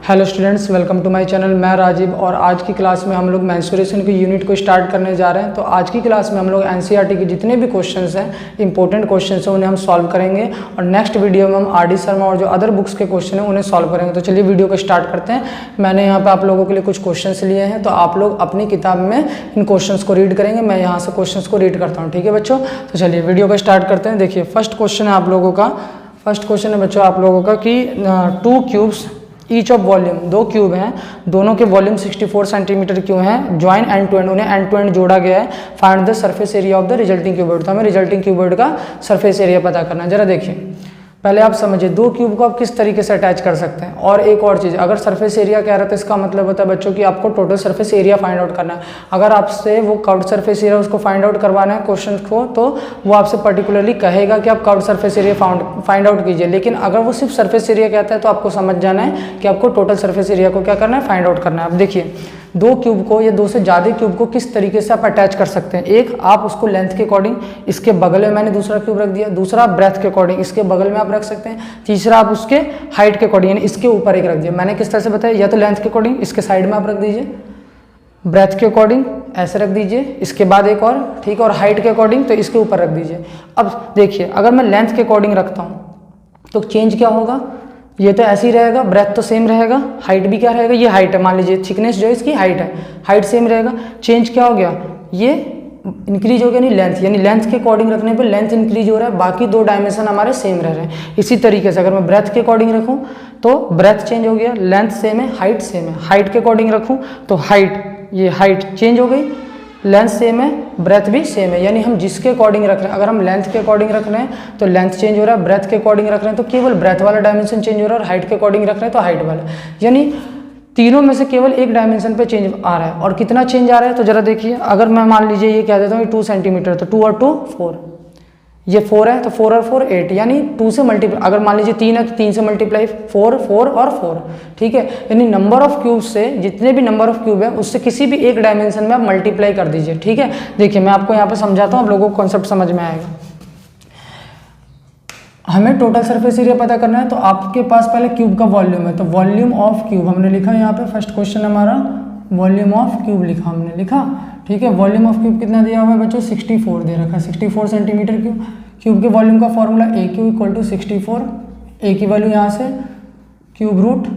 Hello students, welcome to my channel. मैं राजीव और आज की क्लास में हम लोग मेंस्ट्रुएशन की यूनिट को स्टार्ट करने जा रहे हैं। तो आज की क्लास में हम लोग एनसीईआरटी के जितने भी क्वेश्चंस हैं, इंपॉर्टेंट क्वेश्चंस हैं, उन्हें हम सॉल्व करेंगे और नेक्स्ट वीडियो में हम आरडी शर्मा और जो अदर बुक्स के क्वेश्चन हैं उन्हें सॉल्व करेंगे। तो चलिए वीडियो को स्टार्ट करते हैं। मैंने यहाँ पर आप लोगों के लिए कुछ क्वेश्चन लिए हैं, तो आप लोग अपनी किताब में इन क्वेश्चन को रीड करेंगे। मैं यहाँ से क्वेश्चन को रीड करता हूँ, ठीक है बच्चों। तो चलिए वीडियो को स्टार्ट करते हैं। देखिए फर्स्ट क्वेश्चन है आप लोगों का, फर्स्ट क्वेश्चन है बच्चों आप लोगों का कि 2 cubes each of volume, 2 cube हैं, दोनों के वॉल्यूम 64 सेंटीमीटर क्यों हैं, ज्वाइन एंड टू एंड, उन्हें एंड टू एंड जोड़ा गया है। Find the surface area of the resulting cuboid. तो हमें रिजल्टिंग क्यूबॉइड का सरफेस एरिया पता करना है। जरा देखिए, पहले आप समझिए 2 क्यूब को आप किस तरीके से अटैच कर सकते हैं। और एक और चीज़, अगर सरफेस एरिया कह रहा है तो इसका मतलब होता है बच्चों कि आपको total surface area find out करना है। अगर आपसे वो कर्व्ड सरफेस एरिया उसको फाइंड आउट करवाना है क्वेश्चन को, तो वो आपसे पर्टिकुलरली कहेगा कि आप curved surface area find out कीजिए। लेकिन अगर वो सिर्फ सरफेस एरिया कहता है तो आपको समझ जाना है कि आपको टोटल सरफेस एरिया को क्या करना है, फाइंड आउट करना है। अब देखिए 2 क्यूब को या 2 से ज़्यादा क्यूब को किस तरीके से आप अटैच कर सकते हैं। एक, आप उसको लेंथ के अकॉर्डिंग इसके बगल में मैंने दूसरा क्यूब रख दिया, दूसरा ब्रेथ के अकॉर्डिंग इसके बगल में आप रख सकते हैं, तीसरा आप उसके हाइट के अकॉर्डिंग यानी इसके ऊपर एक रख दिया। मैंने किस तरह से बताया, या तो लेंथ के अकॉर्डिंग इसके साइड में आप रख दीजिए, ब्रेथ के अकॉर्डिंग ऐसे रख दीजिए, इसके बाद एक और, ठीक है, और हाइट के अकॉर्डिंग तो इसके ऊपर रख दीजिए। अब देखिए अगर मैं लेंथ के अकॉर्डिंग रखता हूँ तो चेंज क्या होगा, ये तो ऐसे ही रहेगा, ब्रेथ तो सेम रहेगा, हाइट भी क्या रहेगा, ये हाइट है, मान लीजिए थिकनेस जो है इसकी हाइट है, हाइट सेम रहेगा। चेंज क्या हो गया, ये इंक्रीज हो गया, नहीं लेंथ, यानी लेंथ के अकॉर्डिंग रखने पे लेंथ इंक्रीज हो रहा है, बाकी 2 डायमेंशन हमारे सेम रह रहे हैं। इसी तरीके से अगर मैं ब्रेथ के अकॉर्डिंग रखूँ तो ब्रेथ चेंज हो गया, लेंथ सेम है, हाइट सेम है। हाइट के अकॉर्डिंग रखूँ तो हाइट, ये हाइट चेंज हो गई, लेंथ सेम है, ब्रेथ भी सेम है। यानी हम जिसके अकॉर्डिंग रख रहे हैं, अगर हम लेंथ के अकॉर्डिंग रख रहे हैं तो लेंथ चेंज हो रहा है, ब्रेथ के अकॉर्डिंग रख रहे हैं तो केवल ब्रेथ वाला डायमेंशन चेंज हो रहा है, और हाइट के अकॉर्डिंग रख रहे हैं तो हाइट वाला। यानी तीनों में से केवल एक डायमेंशन पे चेंज आ रहा है। और कितना चेंज आ रहा है तो जरा देखिए, अगर मैं मान लीजिए ये कह देता हूँ 2 सेंटीमीटर, तो 2 और 2 4, ये 4 है तो 4 और 4 8, यानी 2 से मल्टीप्लाई, अगर मान लीजिए 3 है तो 3 से मल्टीप्लाई 4 4 और 4, ठीक है। यानी नंबर ऑफ क्यूब से, जितने भी नंबर ऑफ क्यूब है उससे किसी भी एक डायमेंशन में आप मल्टीप्लाई कर दीजिए, ठीक है। देखिए मैं आपको यहाँ पे समझाता हूँ, आप लोगों को कॉन्सेप्ट समझ में आएगा। हमें टोटल सरफेस एरिया पता करना है, तो आपके पास पहले क्यूब का वॉल्यूम है, तो वॉल्यूम ऑफ क्यूब हमने लिखा यहाँ पे, फर्स्ट क्वेश्चन हमारा वॉल्यूम ऑफ क्यूब लिखा हमने, लिखा, ठीक है। वॉल्यूम ऑफ क्यूब कितना दिया हुआ है बच्चों, 64 दे रखा है, 64 सेंटीमीटर क्यूब। क्यूब के वॉल्यूम का formula a cube equal to 64, ए की वैल्यू यहाँ से क्यूब रूट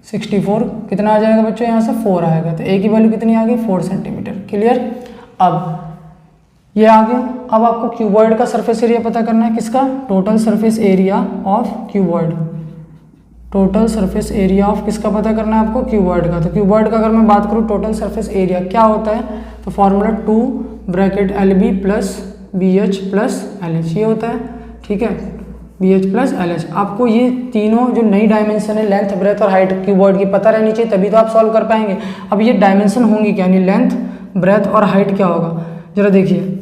64 कितना आ जाएगा बच्चों, यहाँ से 4 आएगा, तो ए की वैल्यू कितनी आ गई, 4 सेंटीमीटर। क्लियर। अब ये आ गया। अब आपको क्यूबॉइड का सरफेस एरिया पता करना है, किसका, total surface area of cuboid. Total surface area of किसका पता करना है आपको, क्यूबॉइड का। तो क्यूबॉइड का अगर मैं बात करूँ टोटल सरफेस एरिया क्या होता है, तो formula 2 bracket LB plus BH plus LH, ये होता है, ठीक है, BH प्लस LH। आपको ये तीनों जो नई डायमेंशन है, लेंथ ब्रेथ और हाइट क्यूबॉइड की पता रहनी चाहिए, तभी तो आप सॉल्व कर पाएंगे। अब ये डायमेंशन होंगी क्या, यानी लेंथ ब्रेथ और हाइट क्या होगा, जरा देखिए।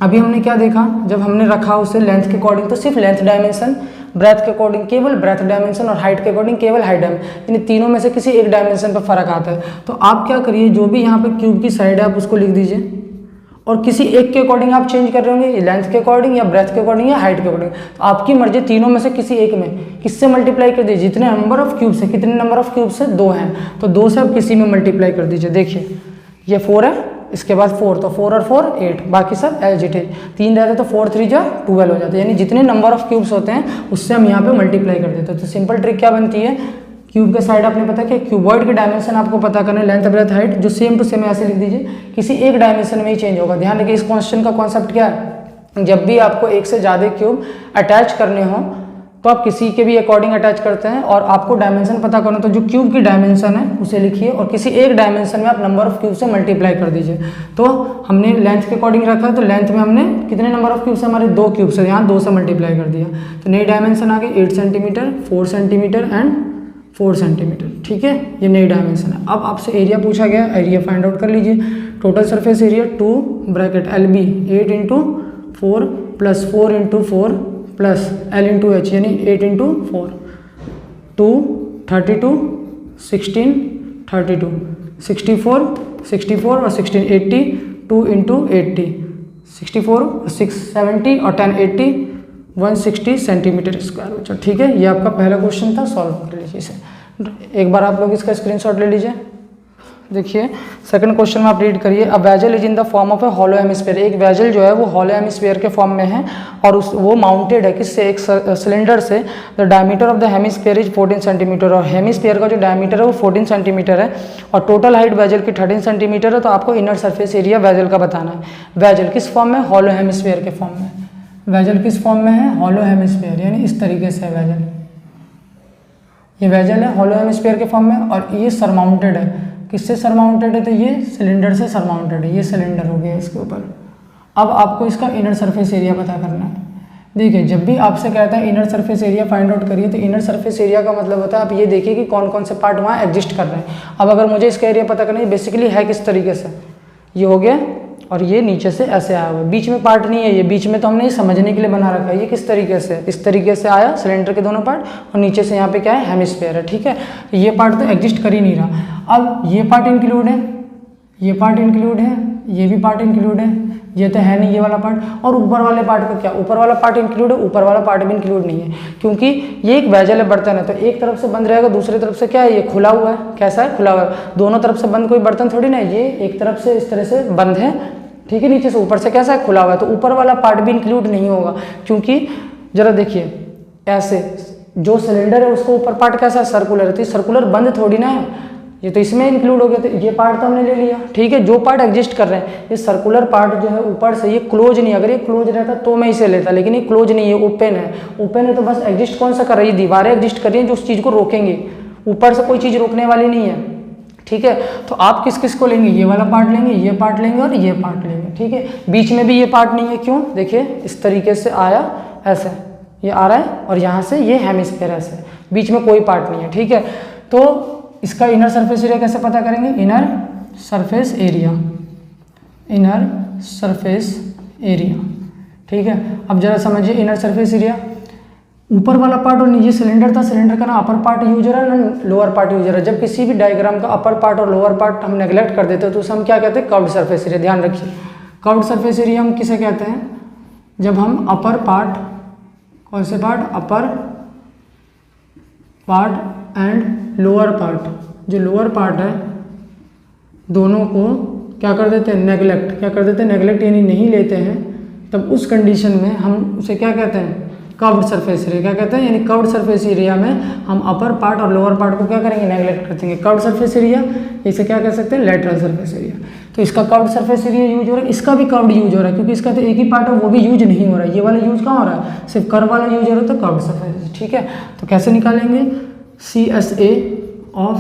अभी हमने क्या देखा, जब हमने रखा उसे लेंथ के अकॉर्डिंग तो सिर्फ लेंथ डायमेंशन, ब्रेथ के अकॉर्डिंग केवल ब्रेथ डायमेंशन, और हाइट के अकॉर्डिंग केवल हाइट डायमेंशन, यानी तीनों में से किसी एक डायमेंशन पर फर्क आता है। तो आप क्या करिए, जो भी यहाँ पे क्यूब की साइड है आप उसको लिख दीजिए, और किसी एक के अकॉर्डिंग आप चेंज कर रहे होंगे, लेंथ के अकॉर्डिंग या ब्रेथ के अकॉर्डिंग या हाइट के अकॉर्डिंग, तो आपकी मर्जी, तीनों में से किसी एक में किससे मल्टीप्लाई कर दीजिए, जितने नंबर ऑफ क्यूब से, कितने नंबर ऑफ क्यूब से, 2 हैं, तो 2 से आप किसी में मल्टीप्लाई कर दीजिए। देखिए ये 4 है, इसके बाद 4, तो 4 और 4 8, बाकी सब एज इट इज, 3 रहते तो 4 3 जा 12 हो जाते, यानी जितने नंबर ऑफ क्यूब्स होते हैं उससे हम यहाँ पे मल्टीप्लाई कर देते हैं। तो सिंपल ट्रिक क्या बनती है, क्यूब के साइड आपने पता कि क्यूबॉइड के डायमेंशन आपको पता करना है, लेंथ ब्रेथ हाइट, जो सेम टू सेम ऐसे लिख दीजिए, किसी एक डायमेंशन में ही चेंज होगा। ध्यान रखिए इस क्वेश्चन का कॉन्सेप्ट क्या है, जब भी आपको एक से ज़्यादा क्यूब अटैच करने हो तो आप किसी के भी अकॉर्डिंग अटैच करते हैं, और आपको डायमेंशन पता करना, तो जो क्यूब की डायमेंशन है उसे लिखिए, और किसी एक डायमेंशन में आप नंबर ऑफ क्यूब से मल्टीप्लाई कर दीजिए। तो हमने लेंथ के अकॉर्डिंग रखा, तो लेंथ में हमने कितने नंबर ऑफ क्यूब से, हमारे 2 क्यूब से, यहाँ 2 से मल्टीप्लाई कर दिया, तो नई डायमेंशन आ गई 8 सेंटीमीटर 4 सेंटीमीटर एंड 4 सेंटीमीटर, ठीक है, ये नई डायमेंशन है। अब आपसे एरिया पूछा गया, एरिया फाइंड आउट कर लीजिए। Total surface area 2 bracket LB 8 into 4 plus 4 into 4 plus L into H, यानी 8 इंटू 4, 2 32 16 32 64 और 16 80, 2 इंटू 80 64 6 70 और 10 80, 160 सेंटीमीटर स्क्वायर बच्चों। ठीक है, ये आपका पहला क्वेश्चन था, सॉल्व कर लीजिए इसे। एक बार आप लोग इसका स्क्रीनशॉट ले लीजिए। देखिए सेकंड क्वेश्चन में आप रीड करिए। A vessel is in the form of a hollow hemisphere. एक वेजल जो है वो हॉलो हेमिस्फीयर के फॉर्म में है और वो माउंटेड है किससे, एक सिलेंडर से। The diameter of the hemisphere is 14 centimetre. और हेमिस्फीयर का जो डायमीटर है वो 14 सेंटीमीटर है और टोटल हाइट वेजल की 13 सेंटीमीटर है। तो आपको इनर सरफेस एरिया वेजल का बताना है। वेजल किस फॉर्म में, हॉलो हेमिस्फीयर के फॉर्म में। वेजल किस फॉर्म में है, हॉलो हेमिस्फीयर, यानी इस तरीके से है वेजल। ये वेजल है हॉलो हेमिस्फीयर के फॉर्म में और ये सरमाउंटेड है। किससे सरमाउंटेड है, तो ये सिलेंडर से सरमाउंटेड है। ये सिलेंडर हो गया इसके ऊपर। अब आपको इसका इनर सरफेस एरिया पता करना है। देखिए जब भी आपसे कहता है inner surface area find out करिए, तो इनर सरफेस एरिया का मतलब होता है आप ये देखिए कि कौन कौन से पार्ट वहाँ एग्जिस्ट कर रहे हैं। अब अगर मुझे इसका एरिया पता करना है, बेसिकली है किस तरीके से, ये हो गया और ये नीचे से ऐसे आया हुआ है, बीच में पार्ट नहीं है। ये बीच में तो हमने ये समझने के लिए बना रखा है। ये किस तरीके से, इस तरीके से आया सिलेंडर के दोनों पार्ट और नीचे से यहाँ पे क्या है, हेमिस्फीयर है। ठीक है, तो ये पार्ट तो एग्जिस्ट कर ही नहीं रहा। अब ये पार्ट इंक्लूड है, ये पार्ट इंक्लूड है, ये भी पार्ट इंक्लूड है, ये तो है नहीं ये वाला पार्ट। और ऊपर वाले पार्ट का क्या, ऊपर वाला पार्ट इंक्लूड है, ऊपर वाला पार्ट भी इंक्लूड नहीं है क्योंकि ये एक वेजल है, बर्तन है। तो एक तरफ से बंद रहेगा, दूसरी तरफ से क्या है, ये खुला हुआ है। कैसा है, खुला हुआ है। दोनों तरफ से बंद कोई बर्तन थोड़ी ना है, ये एक तरफ से इस तरह से बंद है, ठीक है, नीचे से ऊपर से कैसा है, खुला हुआ है। तो ऊपर वाला पार्ट भी इंक्लूड नहीं होगा क्योंकि जरा देखिए ऐसे जो सिलेंडर है उसको ऊपर पार्ट कैसा है, सर्कुलर है। तो सर्कुलर बंद थोड़ी ना है, ये तो इसमें इंक्लूड हो गया। तो ये पार्ट तो हमने ले लिया, ठीक है। जो पार्ट एग्जिस्ट कर रहे हैं, ये सर्कुलर पार्ट जो है ऊपर से ये क्लोज नहीं, अगर ये क्लोज रहता तो मैं इसे लेता, लेकिन ये क्लोज नहीं है, ओपन है। ओपन है तो बस एग्जिस्ट कौन सा कर रही है, दीवारें एग्जिस्ट कर रही है जो उस चीज़ को रोकेंगे। ऊपर से कोई चीज़ रोकने वाली नहीं है, ठीक है। तो आप किस किस को लेंगे, ये वाला पार्ट लेंगे, ये पार्ट लेंगे और ये पार्ट लेंगे, ठीक है। बीच में भी ये पार्ट नहीं है, क्यों, देखिए इस तरीके से आया, ऐसे ये आ रहा है और यहाँ से ये हेमिस्फीयर ऐसे, बीच में कोई पार्ट नहीं है, ठीक है। तो इसका इनर सरफेस एरिया कैसे पता करेंगे, inner surface area, inner surface area, ठीक है। अब जरा समझिए इनर सरफेस एरिया, ऊपर वाला पार्ट और नीचे सिलेंडर था, सिलेंडर का ना अपर पार्ट यूज हो रहा है ना लोअर पार्ट यूज हो रहा है। जब किसी भी डायग्राम का अपर पार्ट और लोअर पार्ट हम नेग्लेक्ट कर देते हैं तो उसे हम क्या कहते हैं, कर्व्ड सरफेस एरिया। ध्यान रखिए कर्व्ड सरफेस एरिया हम किसे कहते हैं, जब हम अपर पार्ट, कौन से part, upper part and lower part, जो लोअर पार्ट है दोनों को क्या कर देते हैं, नेग्लेक्ट, क्या कर देते हैं, नेग्लेक्ट यानी नहीं लेते हैं, तब उस कंडीशन में हम उसे क्या कहते हैं, कर्व्ड सरफेस एरिया। क्या कहते हैं, यानी कर्व्ड सरफेस एरिया में हम अपर पार्ट और लोअर पार्ट को क्या करेंगे, नेग्लेक्ट कर देंगे। कर्व्ड सरफेस एरिया, इसे क्या कह सकते हैं, लेटरल सरफेस एरिया। तो इसका कर्व्ड सरफेस एरिया यूज हो रहा है, इसका भी कर्व्ड यूज हो रहा है क्योंकि इसका तो एक ही पार्ट है, वो भी यूज नहीं हो रहा है। ये वाला यूज कहाँ हो रहा है, सिर्फ कर्व वाला यूज हो रहा है, तो कर्व्ड सरफेस, ठीक है। तो कैसे निकालेंगे, CSA of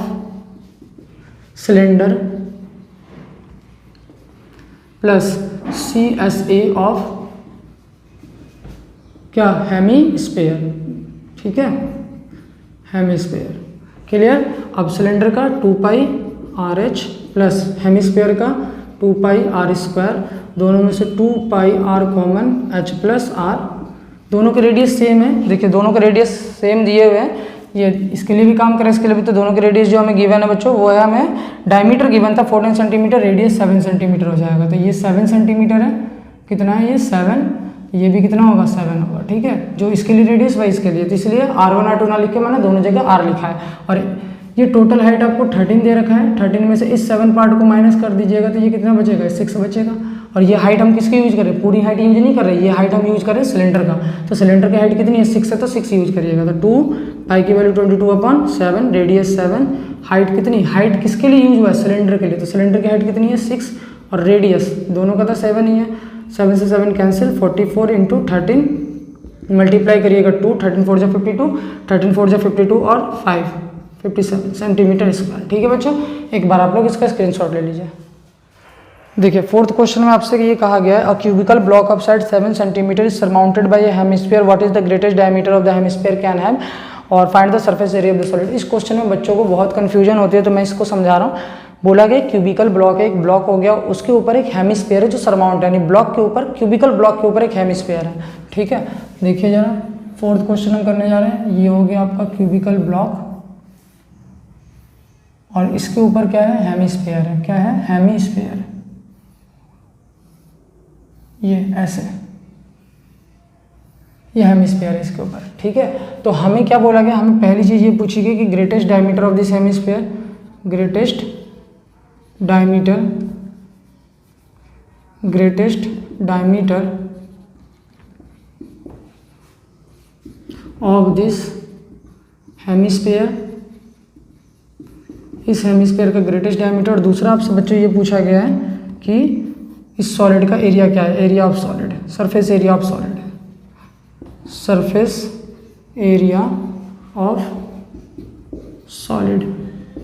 cylinder plus CSA of क्या, हेमिस्फीयर, ठीक है, हेमिस्फीयर, क्लियर। अब सिलेंडर का 2 पाई RH प्लस हेमिस्फीयर का 2 पाई R², दोनों में से 2 पाई R common, H plus R, दोनों के रेडियस सेम है। देखिए दोनों के रेडियस सेम दिए हुए हैं, ये इसके लिए भी काम करें, इसके लिए भी। तो दोनों के रेडियस जो हमें गिवन है बच्चों, वो है हमें डायमीटर गिवन था 14 सेंटीमीटर, रेडियस 7 सेंटीमीटर हो जाएगा। तो ये 7 सेंटीमीटर है, कितना है ये 7, ये भी कितना होगा 7 होगा, ठीक है। जो इसके लिए रेडियस वही इसके लिए, तो इसलिए R1 R2 ना लिख के मैंने दोनों जगह R लिखा है। और ये टोटल हाइट आपको 13 दे रखा है, 13 में से इस 7 पार्ट को माइनस कर दीजिएगा तो ये कितना बचेगा, 6 बचेगा। और ये हाइट हम किसकी यूज करें, पूरी हाइट यूज नहीं कर रहे, ये हाइट हम यूज करें सिलेंडर का। तो सिलेंडर की हाइट कितनी है, 6 है, तो 6 यूज करिएगा। तो 2 पाई की वैल्यू 22/7, रेडियस 7, हाइट कितनी, हाइट किसके लिए यूज हुआ है, सिलेंडर के लिए। तो सिलेंडर की हाइट कितनी है 6 और रेडियस दोनों का तो 7 ही है, 7 से 7 कैंसिल, 44 इंटू 13 मल्टीप्लाई करिएगा 2, 13 4 जा 52, 13 4 जा 52 और 5 57 सेंटीमीटर स्क्वायर, ठीक है बच्चों। एक बार आप लोग इसका स्क्रीनशॉट ले लीजिए। देखिए फोर्थ क्वेश्चन में आपसे ये कहा गया है, a cubical block of side 7 centimetre is surmounted by a hemisphere, what is the greatest diameter of the hemisphere can have, और find the surface area of the solid. इस क्वेश्चन में बच्चों को बहुत कन्फ्यूजन होती है, तो मैं इसको समझा रहा हूँ। बोला गया क्यूबिकल ब्लॉक है, एक ब्लॉक हो गया, उसके ऊपर एक हेमिस्फीयर है जो सरमाउंट है, यानी ब्लॉक के ऊपर, क्यूबिकल ब्लॉक के ऊपर एक हेमिस्फीयर है, ठीक है। देखिए जरा फोर्थ क्वेश्चन हम करने जा रहे हैं, ये हो गया आपका क्यूबिकल ब्लॉक और इसके ऊपर क्या है, हेमिस्फीयर है, क्या है, हेमिस्फीयर, ये ऐसे, ये हेमिस्फीयर है इसके ऊपर, ठीक है। तो हमें क्या बोला गया, हमें पहली चीज़ ये पूछी गई कि greatest diameter of this hemisphere, greatest diameter of this hemisphere, इस हेमिस्फीयर का ग्रेटेस्ट डायमीटर। और दूसरा आपसे बच्चों ये पूछा गया है कि इस सॉलिड का एरिया क्या है, area of solid, surface area of solid, surface area of solid,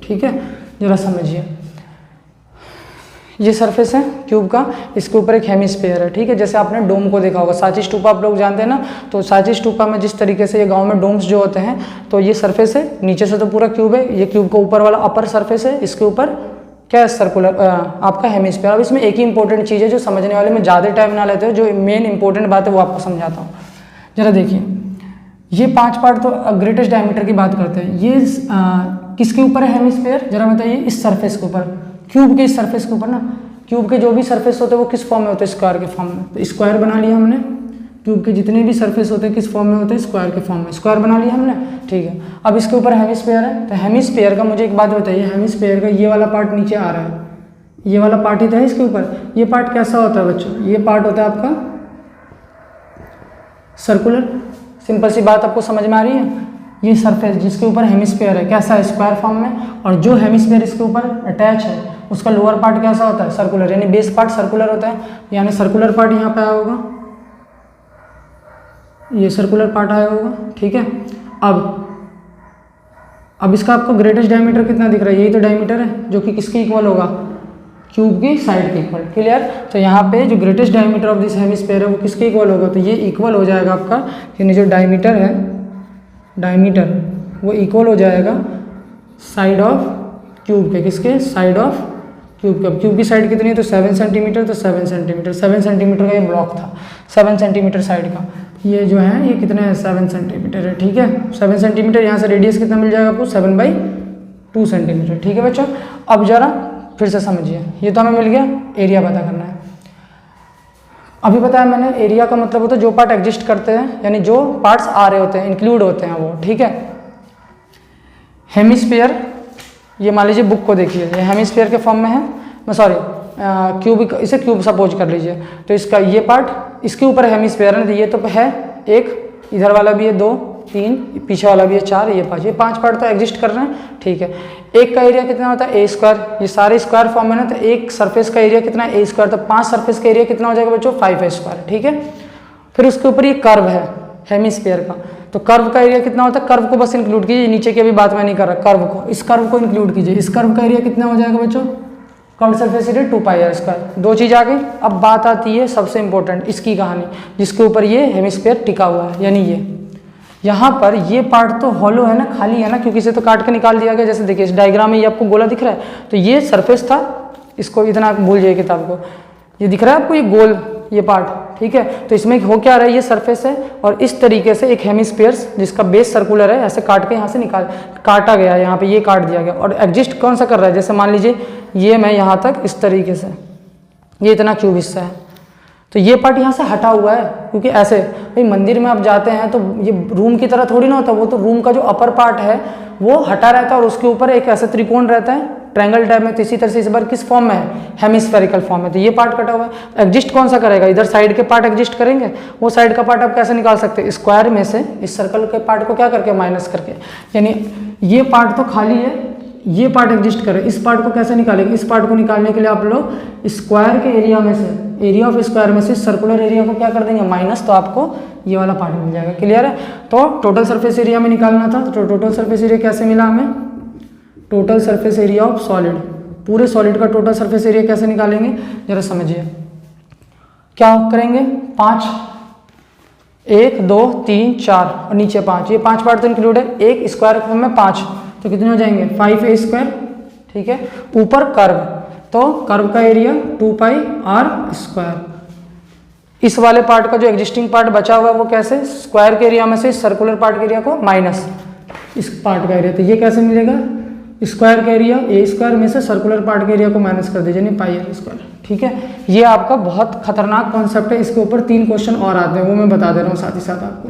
ठीक है। जरा समझिए, ये सरफेस है क्यूब का, इसके ऊपर एक हेमिस्फीयर है, ठीक है। जैसे आपने डोम को देखा होगा, सांची स्तूपा आप लोग जानते हैं ना, तो सांची स्तूपा में जिस तरीके से ये गांव में डोम्स जो होते हैं, तो ये सरफेस है, नीचे से तो पूरा क्यूब है, ये क्यूब का ऊपर वाला अपर सरफेस है, इसके ऊपर क्या है, सर्कुलर आपका हेमिस्फीयर। अब इसमें एक ही इंपॉर्टेंट चीज़ है जो समझने वाले में ज़्यादा टाइम ना लेते हो, जो मेन इंपॉर्टेंट बात है वो आपको समझाता हूँ। जरा देखिए, ये 5 पार्ट तो ग्रेटेस्ट डायमीटर की बात करते हैं, ये किसके ऊपर है हेमिस्फीयर, जरा बताइए, इस सरफेस के ऊपर, क्यूब के इस सरफेस के ऊपर ना। क्यूब के जो भी सरफेस होते हैं वो किस फॉर्म में होते हैं, स्क्वायर के फॉर्म में। तो स्क्वायर बना लिया हमने, क्यूब के जितने भी सरफेस होते हैं किस फॉर्म में होते हैं, स्क्वायर के फॉर्म में, स्क्वायर बना लिया हमने, ठीक है। अब इसके ऊपर हेमिस्फीयर है, तो हेमिस्फीयर का मुझे एक बात बताइए, हेमिस्फीयर का ये वाला पार्ट नीचे आ रहा है, ये वाला पार्ट ही था इसके ऊपर, ये पार्ट कैसा होता है बच्चों, ये पार्ट होता है आपका सर्कुलर। सिंपल सी बात आपको समझ में आ रही है। ये सरफेस जिसके ऊपर हेमिस्फीयर है कैसा है, स्क्वायर फॉर्म में, और जो हेमिस्फीयर इसके ऊपर अटैच है उसका लोअर पार्ट कैसा होता है, सर्कुलर, यानी बेस पार्ट सर्कुलर होता है, यानी सर्कुलर पार्ट यहाँ पे आया होगा, ये सर्कुलर पार्ट आया होगा, ठीक है। अब इसका आपको ग्रेटेस्ट डायमीटर कितना दिख रहा है, यही तो डायमीटर है जो कि किसके इक्वल होगा, क्यूब की साइड के इक्वल, क्लियर। तो यहाँ पे जो greatest diameter of this hemisphere है वो किसके इक्वल होगा, तो ये इक्वल हो जाएगा आपका, यानी जो डायमीटर है, डायमीटर वो इक्वल हो जाएगा साइड ऑफ क्यूब के, किसके, साइड ऑफ क्यूब के। क्यूब की साइड कितनी है, तो 7 सेंटीमीटर, तो 7 सेंटीमीटर, 7 सेंटीमीटर का ये ब्लॉक था, 7 सेंटीमीटर साइड का, ये जो है ये कितने है, 7 सेंटीमीटर है, ठीक है। 7 सेंटीमीटर, यहाँ से रेडियस कितना मिल जाएगा आपको, 7/2 सेंटीमीटर, ठीक है बच्चों। अब जरा फिर से समझिए, ये तो हमें मिल गया, एरिया पता करना है। अभी बताया मैंने, एरिया का मतलब होता है जो पार्ट एग्जिस्ट करते हैं, यानी जो पार्ट्स आ रहे होते हैं, इंक्लूड होते हैं वो, ठीक है। हेमिस्फीयर, ये मान लीजिए बुक को देखिए, ये हेमिस्फीयर के फॉर्म में है, मैं सॉरी क्यूब, इसे क्यूब सपोज कर लीजिए, तो इसका ये पार्ट इसके ऊपर हेमिस्फीयर है, तो ये तो है एक, इधर वाला भी है 2, 3, पीछे वाला भी है 4, ये 5, ये 5 पार्ट तो एग्जिस्ट कर रहे हैं, ठीक है। एक का एरिया कितना होता है, ए स्क्वायर, ये सारे स्क्वायर फॉर्म में ना, तो एक सरफेस का एरिया कितना है, ए स्क्वायर, तो 5 सरफेस का एरिया कितना हो जाएगा बच्चों, 5 स्क्वायर, ठीक है। फिर उसके ऊपर ये कर्व है हेमिस्फीयर का, तो कर्व का एरिया कितना होता है, कर्व को बस इंक्लूड कीजिए, नीचे की अभी बात मैं नहीं कर रहा, कर्व को, इस कर्व को इंक्लूड कीजिए, इस कर्व का एरिया कितना हो जाएगा बच्चों, कर्व सरफेस एरिया 2πr²। 2 चीज़ आ गई। अब बात आती है सबसे इंपॉर्टेंट, इसकी कहानी, जिसके ऊपर ये हेमिस्फीयर टिका हुआ है, यानी ये यहाँ पर ये पार्ट तो हॉलो है ना, खाली है ना, क्योंकि इसे तो काट के निकाल दिया गया। जैसे देखिए इस डायग्राम में ये आपको गोला दिख रहा है, तो ये सरफेस था, इसको इतना आप भूल जाइए किताब को, ये दिख रहा है आपको ये गोल, ये पार्ट, ठीक है। तो इसमें हो क्या रहा है, ये सरफेस है, और इस तरीके से एक हेमिस्फीयर जिसका बेस सर्कुलर है, ऐसे काट के यहाँ से काटा गया है, यहाँ पे ये काट दिया गया, और एग्जिस्ट कौन सा कर रहा है, जैसे मान लीजिए ये मैं यहाँ तक इस तरीके से, ये इतना क्यूब हिस्सा है, तो ये पार्ट यहाँ से हटा हुआ है, क्योंकि ऐसे भाई मंदिर में आप जाते हैं तो ये रूम की तरह थोड़ी ना होता, वो तो रूम का जो अपर पार्ट है वो हटा रहता है, और उसके ऊपर एक ऐसा त्रिकोण रहता है ट्रायंगल टाइप में। तो इसी तरह से इस बार किस फॉर्म में है, हेमिस्फेरिकल फॉर्म में, तो ये पार्ट कटा हुआ है। एग्जिस्ट कौन सा करेगा, इधर साइड के पार्ट एग्जिस्ट करेंगे। वो साइड का पार्ट आप कैसे निकाल सकते हैं, स्क्वायर में से इस सर्कल के पार्ट को क्या करके, माइनस करके, यानी ये पार्ट तो खाली है, ये पार्ट एग्जिस्ट करे, इस पार्ट को कैसे निकालेंगे, इस पार्ट को निकालने के लिए आप लोग स्क्वायर के एरिया में से, एरिया ऑफ स्क्वायर में से सर्कुलर एरिया को क्या कर देंगे, माइनस, तो आपको ये वाला पार्ट मिल जाएगा। क्लियर है। तो टोटल सरफेस एरिया में निकालना था, तो टोटल सरफेस एरिया कैसे मिला हमें, total surface area of solid, पूरे सॉलिड का टोटल सरफेस एरिया कैसे निकालेंगे, जरा समझिए। क्या करेंगे, 5, 1 2 3 4 और नीचे 5, ये 5 पार्ट तो इंक्लूड है, एक स्क्वायर फॉर्म में 5, तो कितने हो जाएंगे, 5a², ठीक है। ऊपर कर्व, तो कर्व का एरिया 2πr²। इस वाले पार्ट का जो एग्जिस्टिंग पार्ट बचा हुआ है वो कैसे, स्क्वायर के एरिया में से सर्कुलर पार्ट के एरिया को माइनस इस पार्ट का एरिया, तो ये कैसे मिलेगा, स्क्वायर का एरिया ए स्क्वायर में से सर्कुलर पार्ट के एरिया को माइनस कर दीजिए, यानी पाई आर स्क्वायर। ठीक है, ये आपका बहुत खतरनाक कॉन्सेप्ट है, इसके ऊपर 3 क्वेश्चन और आते हैं, वो मैं बता दे रहा हूँ साथ ही साथ आपको।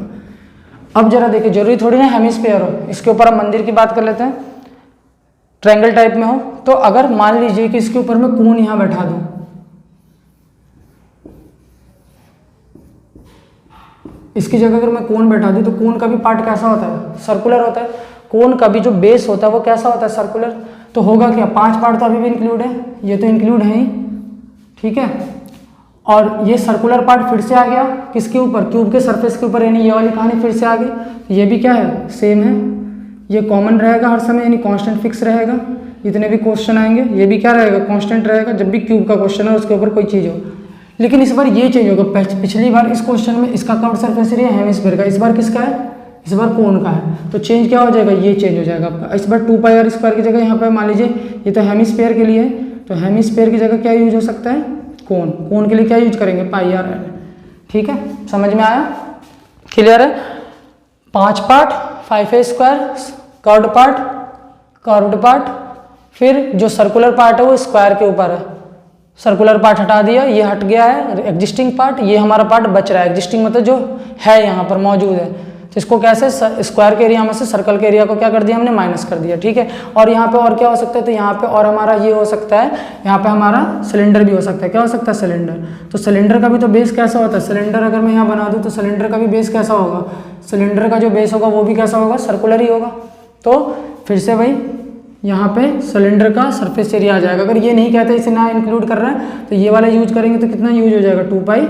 अब जरा देखिए, जरूरी थोड़ी ना हेमिस्फीयर हो, इसके ऊपर हम मंदिर की बात कर लेते हैं, ट्रायंगल टाइप में हो, तो अगर मान लीजिए कि इसके ऊपर मैं कोन यहाँ बैठा दूं, इसकी जगह अगर मैं कोन बैठा दूं, तो कोन का भी पार्ट कैसा होता है, सर्कुलर होता है। कोन का भी जो बेस होता है वो कैसा होता है, सर्कुलर। तो होगा क्या, 5 पार्ट तो अभी भी इंक्लूड है, ये तो इंक्लूड है ही। ठीक है, और ये सर्कुलर पार्ट फिर से आ गया किसके ऊपर, क्यूब के सरफेस के ऊपर, यानी ये वाली कहानी फिर से आ गई। ये भी क्या है, सेम है, ये कॉमन रहेगा हर समय, यानी कांस्टेंट फिक्स रहेगा। जितने भी क्वेश्चन आएंगे ये भी क्या रहेगा, कांस्टेंट रहेगा, जब भी क्यूब का क्वेश्चन है उसके ऊपर कोई चीज़ हो। लेकिन इस बार ये चेंज होगा, पिछली बार इस क्वेश्चन में इसका कर्व्ड सरफेस एरिया हेमिस्फीयर का, इस बार किसका है, इस बार कोन का है। तो चेंज क्या हो जाएगा, ये चेंज हो जाएगा आपका। इस बार 2 पाई आर स्क्वायर की जगह यहाँ पे मान लीजिए ये तो हेमिस्फीयर के लिए है, तो हेमिस्फीयर की जगह क्या यूज हो सकता है, कोन। कोन के लिए क्या यूज करेंगे, पाई आर एल। ठीक है, समझ में आया, क्लियर है। 5 part 5a square, curved part, फिर जो सर्कुलर पार्ट है वो स्क्वायर के ऊपर है, सर्कुलर पार्ट हटा दिया, ये हट गया है, एग्जिस्टिंग पार्ट, ये हमारा पार्ट बच रहा है, एग्जिस्टिंग मतलब जो है यहाँ पर मौजूद है। तो इसको कैसे, स्क्वायर के एरिया में से सर्कल के एरिया को क्या कर दिया हमने, माइनस कर दिया। ठीक है, और यहाँ पे और क्या हो सकता है, तो यहाँ पे और हमारा ये हो सकता है, यहाँ पे हमारा सिलेंडर भी हो सकता है। क्या हो सकता है, सिलेंडर। तो सिलेंडर का भी तो बेस कैसा होता है, सिलेंडर अगर मैं यहाँ बना दूँ तो सिलेंडर का भी बेस कैसा होगा, सिलेंडर का जो बेस होगा वो भी कैसा होगा, सर्कुलर ही होगा। तो फिर से भाई यहाँ पे सिलेंडर का सरफेस एरिया आ जाएगा। अगर ये नहीं कहते, इसे ना इंक्लूड कर रहा है, तो ये वाला यूज करेंगे तो कितना यूज हो जाएगा, 2 पाई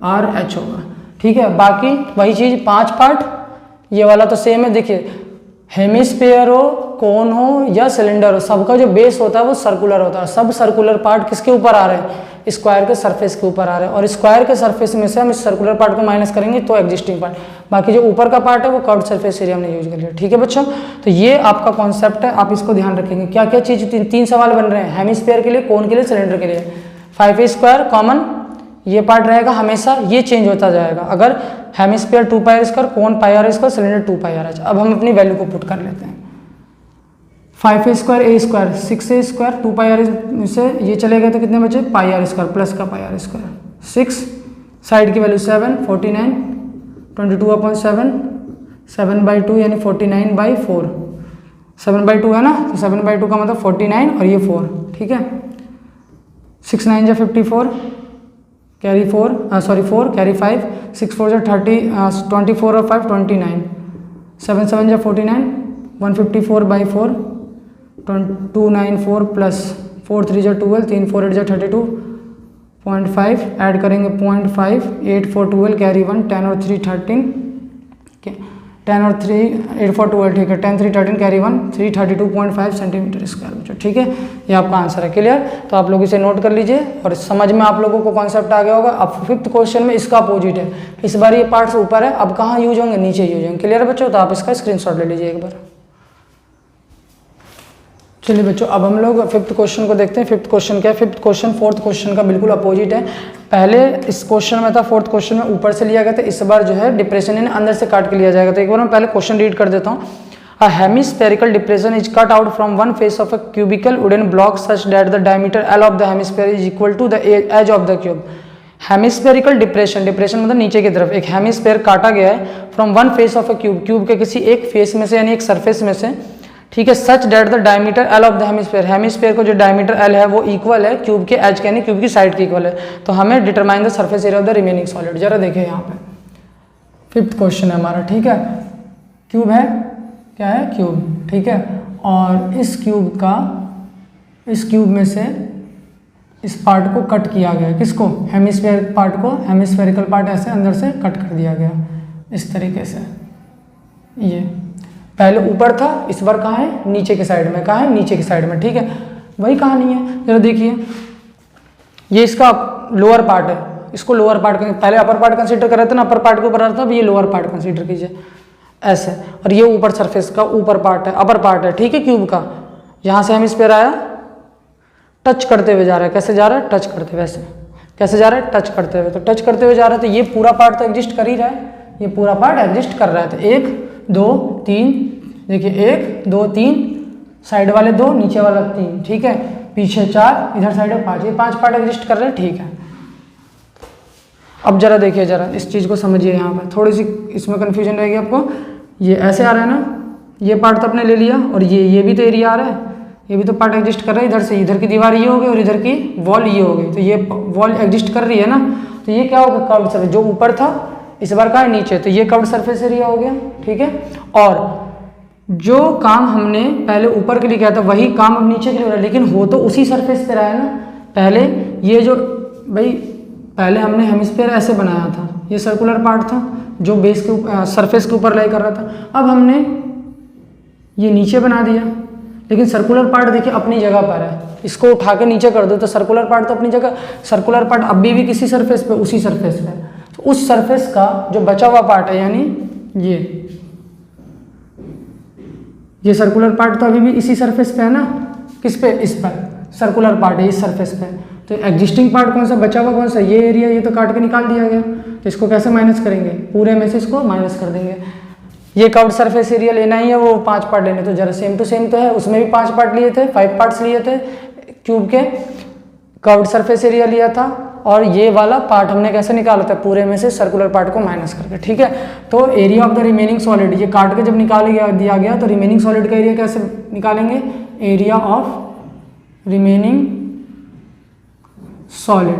आर एच होगा। ठीक है, बाकी वही चीज़ 5 पार्ट, ये वाला तो सेम है। देखिए, हेमिस्फीयर हो, कोन हो या सिलेंडर हो, सबका जो बेस होता है वो सर्कुलर होता है। सब सर्कुलर पार्ट किसके ऊपर आ रहे हैं, स्क्वायर के सरफेस के ऊपर आ रहे हैं, और स्क्वायर के सरफेस में से हम इस सर्कुलर पार्ट को माइनस करेंगे तो एग्जिस्टिंग पार्ट, बाकी जो ऊपर का पार्ट है वो कर्व्ड सरफेस एरिया हमने यूज कर लिया। ठीक है बच्चों, तो ये आपका कॉन्सेप्ट है, आप इसको ध्यान रखेंगे। क्या क्या चीज़, 3 सवाल बन रहे हैं, हेमिस्फीयर के लिए, कोन के लिए, सिलेंडर के लिए। 5a स्क्वायर कॉमन, ये पार्ट रहेगा हमेशा, ये चेंज होता जाएगा। अगर hemisphere 2 pi r square, cone pi r square, cylinder 2 pi r h. अब हम अपनी वैल्यू को पुट कर लेते हैं। 5a square, a square, 6a square, 2 pi r से ये चले गए तो कितने बचे, पाई आर स्क्वायर प्लस का पाई आर स्क्वायर, 6 साइड की वैल्यू 7, 49, 22/7, 7/2 यानी 49/4, 7/2 है ना, तो 7/2 का मतलब 49 और ये 4। ठीक है, 6 9 जा 54, कैरी 4 कैरी 5, 6 4 जा 30, 24 और 5 29, 7 7 जा 49, 154/4, 294 प्लस 4 3 जा 12, 3 4 8 जा 32.5, ऐड करेंगे 0.5, 8 4 12 कैरी 1, 10 और 3 13, 10 और 3 8 4 12, ठीक है, 10 3 13 कैरी 1, 332.5 सेंटीमीटर स्क्वायर बच्चों। ठीक है, ये आपका आंसर है, क्लियर। तो आप लोग इसे नोट कर लीजिए और समझ में आप लोगों को कॉन्सेप्ट आ गया होगा। अब 5th क्वेश्चन में इसका अपोजिट है, इस बार ये पार्ट्स ऊपर है, अब कहाँ यूज होंगे, नीचे यूज होंगे। क्लियर है बच्चों, तो आप इसका स्क्रीनशॉट ले लीजिए एक बार। चलिए बच्चों, अब हम लोग 5th क्वेश्चन को देखते हैं। 5th क्वेश्चन क्या है, 5th क्वेश्चन 4th क्वेश्चन का बिल्कुल अपोजिट है। पहले इस क्वेश्चन में था, 4th क्वेश्चन में ऊपर से लिया गया था, इस बार जो है डिप्रेशन यानी अंदर से काट के लिया जाएगा। तो एक बार मैं पहले क्वेश्चन रीड कर देता हूँ। A hemispherical depression is cut out from one face of a cubical wooden block such that the diameter L of the hemisphere is equal to the edge of the cube. Hemispherical depression, depression मतलब नीचे की तरफ, एक hemisphere काटा गया है from one face of a cube, cube के किसी एक फेस में से यानी एक सरफेस में से। ठीक है, such that the diameter L of the hemisphere, hemisphere को जो डायमीटर एल है वो इक्वल है क्यूब के एज के यानी क्यूब की साइड के इक्वल है। तो हमें determine the surface area of the remaining solid. जरा देखिए यहाँ पे 5th क्वेश्चन है हमारा। ठीक है, क्यूब है, क्या है, क्यूब। ठीक है, और इस क्यूब में से इस पार्ट को कट किया गया, किसको, हेमिस्फेयर पार्ट को, हेमिस्फेरिकल पार्ट ऐसे अंदर से कट कर दिया गया इस तरीके से। ये पहले ऊपर था, इस बार कहाँ है, नीचे की साइड में। कहाँ है, नीचे की साइड में। ठीक है, वही कहानी है। जरा देखिए, ये इसका लोअर पार्ट है, इसको लोअर पार्ट, पहले अपर पार्ट कंसीडर कर रहे थे ना, अपर पार्ट के ऊपर आ रहा था, अब ये लोअर पार्ट कंसीडर कीजिए ऐसे। और ये ऊपर सरफेस का ऊपर पार्ट है, अपर पार्ट है। ठीक है, क्यूब का यहाँ से हेमिस्फेयर आया, टच करते हुए जा रहा है। कैसे जा रहा है, टच करते हुए, ऐसे कैसे जा रहा है, टच करते हुए। तो टच करते हुए जा रहा है, तो ये पूरा पार्ट तो एग्जिस्ट कर ही रहा है, ये पूरा पार्ट एग्जिस्ट कर रहा है। तो 1 2 3, देखिए 1 2 3 साइड वाले 2, नीचे वाला 3, ठीक है, पीछे 4, इधर साइड में 5, ये 5 पार्ट एग्जिस्ट कर रहे हैं, ठीक है। अब जरा देखिए, जरा इस चीज़ को समझिए, यहाँ पर थोड़ी सी इसमें कन्फ्यूजन रहेगी आपको। ये ऐसे आ रहा है ना, ये पार्ट तो आपने ले लिया, और ये भी तो एरिया आ रहा है, ये भी तो पार्ट एग्जिस्ट कर रहा है। इधर से इधर की दीवार ये हो गई और इधर की वॉल ये हो गई, तो ये वॉल एग्जिस्ट कर रही है ना, तो ये क्या होगा, कर्व्ड सरफेस। जो ऊपर था इस बार का है नीचे, तो ये कर्व्ड सरफेस एरिया हो गया, ठीक है। और जो काम हमने पहले ऊपर के लिए किया था वही काम अब नीचे के लिए हो रहा है, लेकिन हो तो उसी सरफेस पे रहा है ना। पहले ये जो भाई पहले हमने हेमिस्फीयर ऐसे बनाया था, ये सर्कुलर पार्ट था जो बेस के सरफेस के ऊपर लाई कर रहा था। अब हमने ये नीचे बना दिया, लेकिन सर्कुलर पार्ट देखिए अपनी जगह पर है, इसको उठा के नीचे कर दो तो सर्कुलर पार्ट तो अपनी जगह, सर्कुलर पार्ट अभी भी किसी सरफेस पे, उसी सरफेस पे। तो उस सरफेस का जो बचा हुआ पार्ट है, यानी ये सर्कुलर पार्ट तो अभी भी इसी सरफेस पे है ना, किस पे, इस पर सर्कुलर पार्ट है इस सरफेस पे। तो एग्जिस्टिंग पार्ट कौन सा बचा हुआ, कौन सा, ये एरिया, ये तो काट के निकाल दिया गया, तो इसको कैसे माइनस करेंगे, पूरे में से इसको माइनस कर देंगे। ये कर्व्ड सरफेस एरिया लेना ही है, वो 5 पार्ट लेने, तो जरा सेम टू सेम तो है, उसमें भी 5 पार्ट लिए थे, 5 पार्ट्स लिए थे क्यूब के, कर्व्ड सरफेस एरिया लिया था, और ये वाला पार्ट हमने कैसे निकाला था, पूरे में से सर्कुलर पार्ट को माइनस करके, ठीक है। तो area of the remaining solid, ये काट के जब निकाल दिया गया तो रिमेनिंग सॉलिड का एरिया कैसे निकालेंगे, एरिया ऑफ रिमेनिंग सॉलिड।